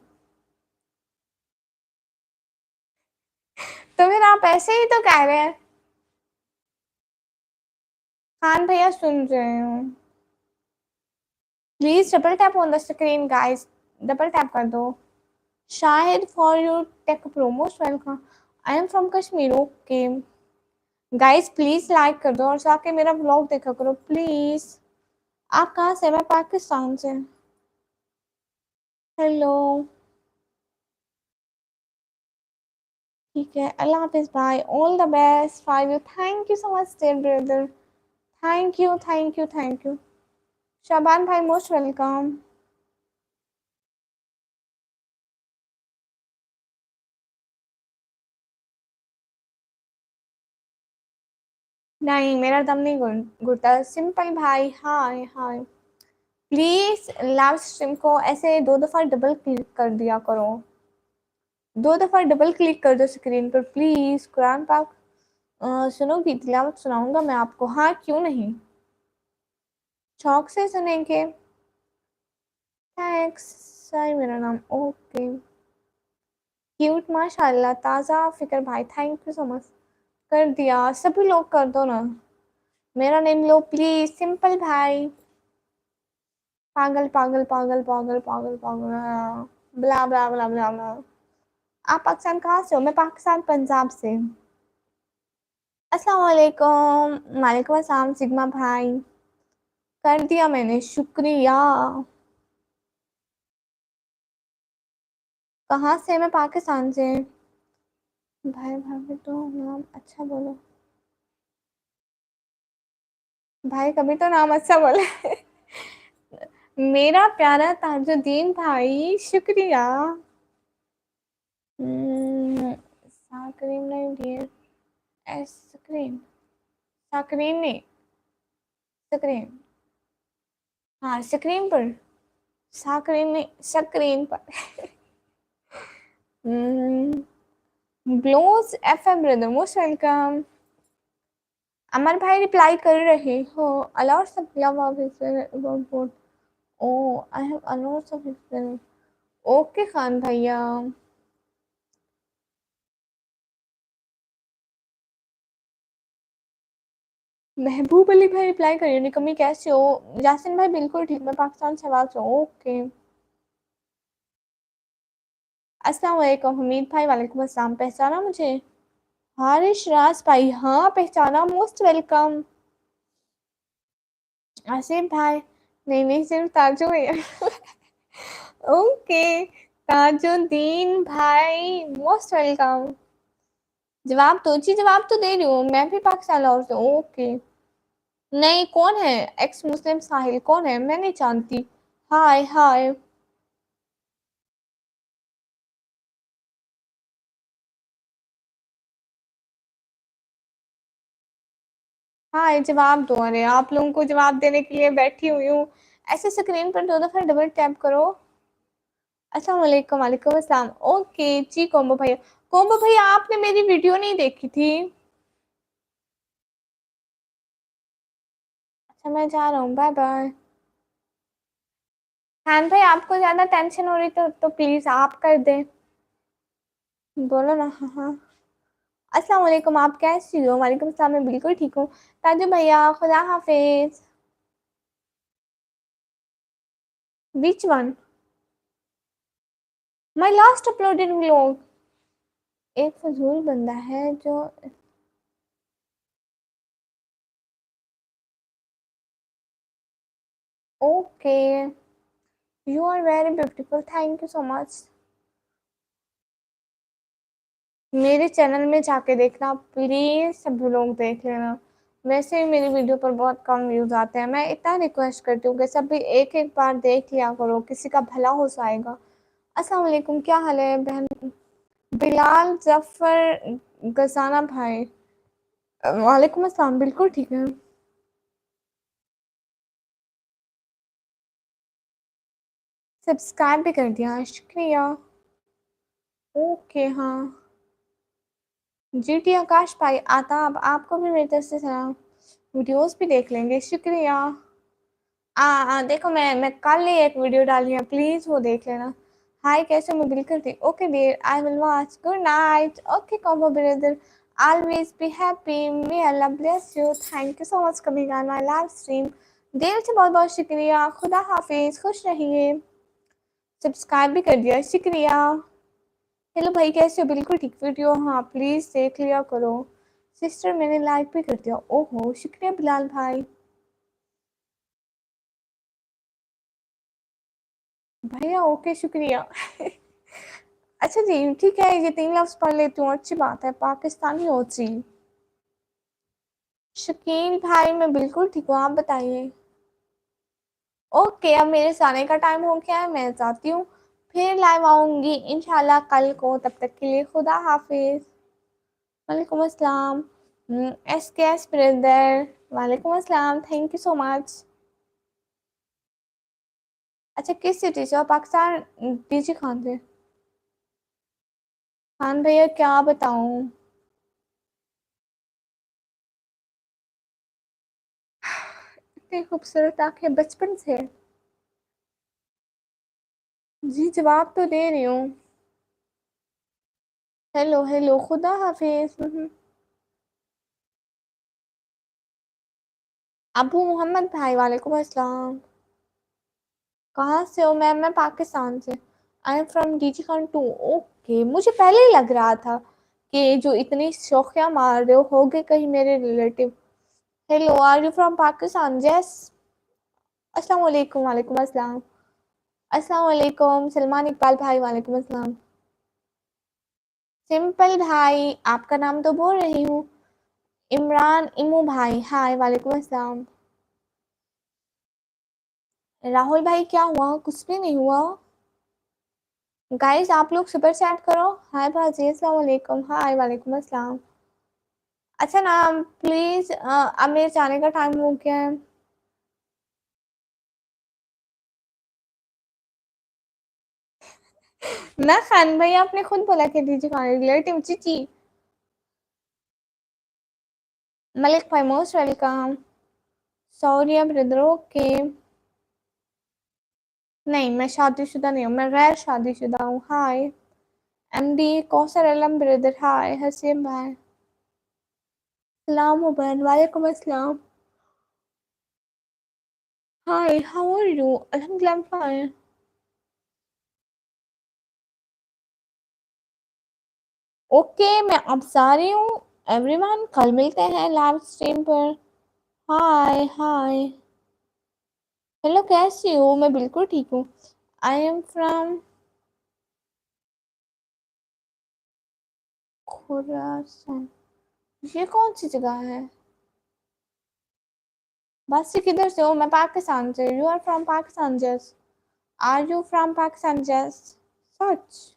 तो फिर आप ऐसे ही तो कह रहे हैं। खान भैया सुन रहे हो? Please double tap on the screen guys, double tap कर दो। Shahid for your take pro, most welcome. I am from Kashmir. Okay guys, please like कर दो और जाके मेरा व्लॉग देखा करो प्लीज। आप कहाँ से? मैं पाकिस्तान से। हेलो। ठीक है, अल्लाह हाफिज bye, all the best for you. Thank you so much dear brother. Thank you, thank you, thank you. Shaban भाई मोस्ट वेलकम। नहीं, मेरा दम नहीं घुटता। सिंपल भाई, हाय हाय। प्लीज लाइव स्ट्रीम को ऐसे 2 दफा डबल क्लिक कर दिया करो। 2 दफा डबल क्लिक कर दो स्क्रीन पर प्लीज। कुरान पाक सुनोगी? तिलावत सुनाऊंगा मैं आपको। हाँ, क्यों नहीं, शौक से सुनेंगे। थैंक्स। सही मेरा नाम। ओके, क्यूट माशाल्लाह। ताज़ा फिक्र भाई, थैंक यू सो मच। कर दिया, सभी लोग कर दो ना। मेरा नेम लो प्लीज, सिंपल भाई। पागल पागल पागल पागल पागल पागल, ब्ला ब्ला ब्ला ब्ला ब्ला। आप पाकिस्तान कहाँ से हो? मैं पाकिस्तान पंजाब से। अस्सलाम वालेकुम। वालेकुम अस्सलाम सिग्मा भाई। कर दिया मैंने, शुक्रिया। कहाँ से? मैं पाकिस्तान से। भाई भाभी तो नाम अच्छा बोलो। भाई कभी तो नाम अच्छा बोले। मेरा प्यारा ताजुद्दीन भाई, शुक्रिया। साकरीन नहीं डियर। स्क्रीन, साकरीन नहीं, स्क्रीन। हाँ, स्क्रीन पर। साकरीन नहीं, स्क्रीन पर। ब्लोज FM brother, most welcome. Amar भाई रिप्लाई कर रहे हो? अलॉट सब love of his. Oh, I have a lot of his. Okay Khan भैया। महबूब अली भाई रिप्लाई करिए। निकम्मी कैसे हो? यासिन भाई बिल्कुल ठीक, मैं पाकिस्तान से आवाज हूँ। ओके, अस्सलाम वालेकुम हमीद भाई। वालेकुम अस्सलाम। पहचाना मुझे? हारिश राज भाई, हाँ पहचाना, मोस्ट वेलकम। आसिफ भाई, नहीं नहीं, सिर्फ ताजू है। ओके, ताजुद्दीन भाई मोस्ट वेलकम। जवाब तो जी, जवाब तो दे रही हूँ, मैं भी पाकिस्तान लाहौर से। ओके, नहीं, कौन है? एक्स मुस्लिम साहिल कौन है? मैं नहीं जानती। हाय हाय। हाय, जवाब दो। अरे आप लोगों को जवाब देने के लिए बैठी हुई हूँ। ऐसे स्क्रीन पर 2 दफा डबल टैप करो। अस्सलाम वालेकुम। वालेकुम अस्सलाम। ओके जी, कोम्बो भैया। कोम्बो भैया, आपने मेरी वीडियो नहीं देखी थी? अच्छा, मैं जा रहा हूँ, बाय बाय। खान भाई, आपको ज्यादा टेंशन हो रही तो प्लीज आप कर दें। बोलो ना। हाँ हाँ। अस्सलाम वालेकुम, आप कैसी हो? वालेकुम अस्सलाम, मैं बिल्कुल ठीक हूँ। ताजू भैया, खुदा हाफिज। Which one? My last uploaded vlog. एक फजूल बंदा है जो okay you are very beautiful thank you so much. मेरे चैनल में जाके देखना प्लीज, सब लोग देख लेना। वैसे ही मेरी वीडियो पर बहुत कम व्यूज आते हैं। मैं इतना रिक्वेस्ट करती हूँ कि सभी एक एक बार देख लिया करो, किसी का भला हो जाएगा। अस्सलाम वालेकुम, क्या हाल है बहन? बिलाल जफर गजाना भाई, वालेकुम अस्सलाम, बिल्कुल ठीक है। सब्सक्राइब भी कर दिया, शुक्रिया। ओके हाँ जीटी आकाश भाई आताब, आपको भी मेरी तरफ से सलाम। वीडियोस भी देख लेंगे, शुक्रिया। देखो मैं कल ही एक वीडियो डाली है, प्लीज वो देख लेना। हाय कैसे, मैं बिल्कुल ठीक। Okay dear, I will watch, good night. Okay combo brother, always be happy, may अल्लाह bless you, thank you so much coming on my live stream. दिल से बहुत बहुत शुक्रिया, खुदा हाफिज, खुश रहिए। सब्सक्राइब भी कर दिया, शुक्रिया। हेलो भाई कैसे हो? बिल्कुल ठीक। वीडियो हाँ प्लीज देख लिया करो। सिस्टर मैंने लाइक भी कर दिया। ओहो शुक्रिया बिलाल भाई। भैया ओके शुक्रिया। अच्छा जी ठीक है, ये 3 लफ्ज पढ़ लेती हूँ, अच्छी बात है। पाकिस्तानी हो जी। शकील भाई मैं बिल्कुल ठीक हूँ, आप बताइए। ओके अब मेरे जाने का टाइम हो गया है, मैं जाती हूँ। फिर लाइव आऊंगी इंशाल्लाह कल को, तब तक के लिए खुदा हाफिज। वालेकुम अस्सलाम। एस के एस ब्रदर, वालेकुम अस्सलाम, थैंक यू सो मच। अच्छा किस सिटी से हो? पाकिस्तान, डीजी खान से। खान भैया क्या बताऊं, इतनी खूबसूरत आंखें बचपन से। जी जवाब तो दे रही हूँ। हेलो हेलो, खुदा हाफिज। अबू मोहम्मद भाई, वालेकुम अस्सलाम। कहाँ से हो मैम? मैं पाकिस्तान से। I am from DG Khan too. Okay मुझे पहले ही लग रहा था कि जो इतनी शौकिया मार रहे हो होगे कहीं मेरे relative. Hello are you from Pakistan? Yes. अस्सलाम वालेकुम, वालेकुम अस्सलाम। अस्सलाम वालेकुम सलमान इकबाल भाई, वालेकुम अस्सलाम। सिंपल भाई आपका नाम तो बोल रही हूँ। इमरान इमू भाई, हाय वालेकुम अस्सलाम। राहुल भाई क्या हुआ? कुछ भी नहीं हुआ। गाइस आप लोग सुपर चैट करो। हाय भाजी, अस्सलाम वालेकुम, हाय वालेकुम अस्सलाम। अच्छा ना प्लीज, अब मेरे जाने का टाइम हो गया है। ना खान भाई आपने खुद बोला कि दीजिए खाने रिलेटिव चीची। मलिक भाई most welcome. Sorry brother, okay. नहीं मैं शादीशुदा नहीं हूँ, मैं गैर शादीशुदा हूँ। हाय एमडी कौसर अलम ब्रदर, हाय हसीम भाई। सलाम उबैन, वालेकुम अस्सलाम। Hi how are you? अल्हम्दुलिल्लाह फाइन। ओके मैं अब जा रही हूँ। एवरीवन कल मिलते हैं लाइव स्ट्रीम पर। हाय हाय। हेलो कैसी हो? मैं बिल्कुल ठीक हूँ। आई एम फ्रॉम खुरासान। ये कौन सी जगह है? बस किधर से हो? मैं पाकिस्तान से। You are from Pakistan? Just are you from Pakistan? Just such.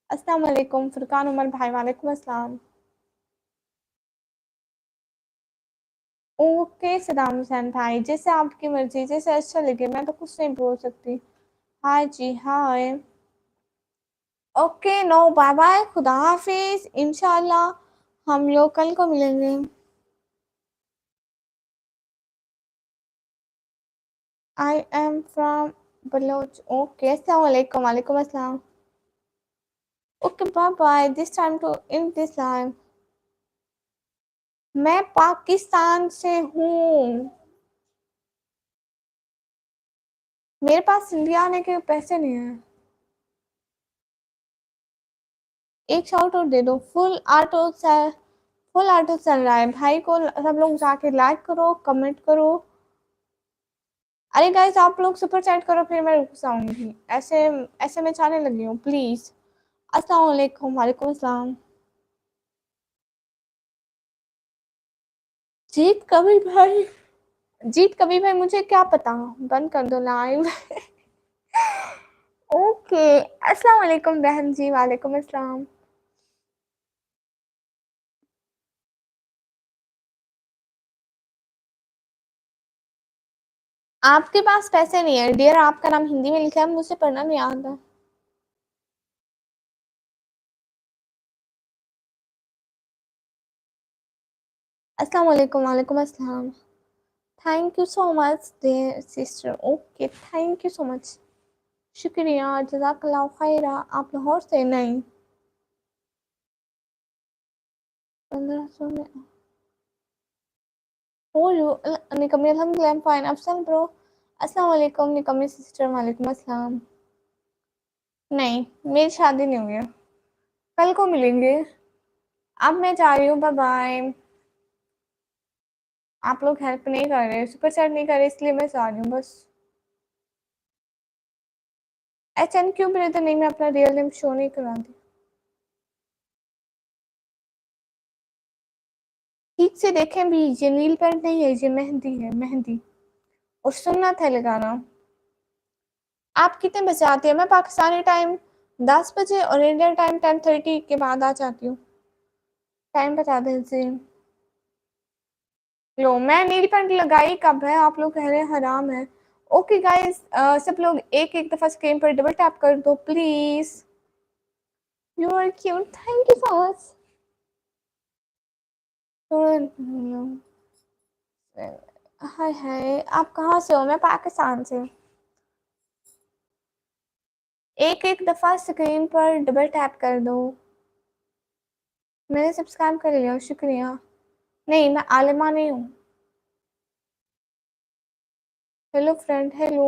अस्सलाम वालेकुम फुरकान उमर भाई, वालेकुम अस्सलाम। ओके सदाम हुसैन भाई, जैसे आपकी मर्जी, जैसे अच्छा लगे, मैं तो कुछ नहीं बोल सकती। हाय जी hi. Okay no bye bye, खुदा हाफिज, इंशाल्लाह हम लोग कल को मिलेंगे। I am from Baloch. Okay अस्सलाम वालेकुम, वालेकुम अस्सलाम। Okay bye bye, this time to in this live. मैं पाकिस्तान से हूँ। मेरे पास इंडिया आने के पैसे नहीं है। एक शाउट आउट दे दो। फुल ऑटो चल रहा है भाई को। सब लोग जाके लाइक करो, कमेंट करो। अरे गाइस आप लोग सुपर चैट करो, फिर मैं रुक जाऊंगी। ऐसे ऐसे मैं जाने लगी हूँ, प्लीज। अस्सलाम वालेकुम। वालेकुम अस्सलाम। जीत कभी भाई, जीत कभी भाई, मुझे क्या पता। बंद कर दो लाइव। ओके। अस्सलाम वालेकुम बहन जी। वालेकुम अस्सलाम। आपके पास पैसे नहीं है डियर, आपका नाम हिंदी में लिखा है, मुझे पढ़ना नहीं आता। अस्सलाम वालेकुम। वालेकुम अस्सलाम। Thank you so much dear sister. Okay, thank you so much. शुक्रिया, जज़ाकल्लाह खैरा। आप लाहौर से? नहीं। 1500 में हो यू निकमी? अल्हम्दुलिल्लाह, I am fine. Afsal bro. अस्सलाम वालेकुम निकमी सिस्टर। वालेकुम अस्सलाम। नहीं, मेरी शादी नहीं हुई है। कल को मिलेंगे। अब मैं जा रही हूँ, बाय बाय। आप लोग हेल्प नहीं कर रहे, सुपर चैट नहीं कर रहे, इसलिए मैं जा रही हूँ बस। HN क्यों ब्रदर? नहीं, मैं अपना रियल नेम शो नहीं कराती। ठीक से देखें भी, ये नील पेंट नहीं है, ये मेहंदी है, मेहंदी। और सुन्नत है लगाना। आप कितने बजे आते हैं? मैं पाकिस्तानी टाइम 10 बजे और इंडियन टाइम 10:30 के बाद आ जाती हूँ। टाइम बता दीजिए। लो, मैं नील पेंट लगाई कब है? आप लोग कह रहे हैं हराम है। ओके गाइस, सब लोग एक एक दफा स्क्रीन पर डबल टैप कर दो please. You are cute, thank you so much. Hi hi, आप कहाँ से हो? मैं पाकिस्तान से। एक एक दफा स्क्रीन पर डबल टैप कर दो। मैंने सब्सक्राइब कर लिया, शुक्रिया। नहीं, मैं आलिमा नहीं हूँ। Hello friend, hello.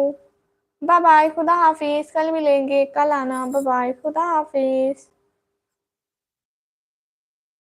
Bye bye, खुदा हाफिज। कल मिलेंगे, कल आना। बाय बाय, खुदा हाफिज।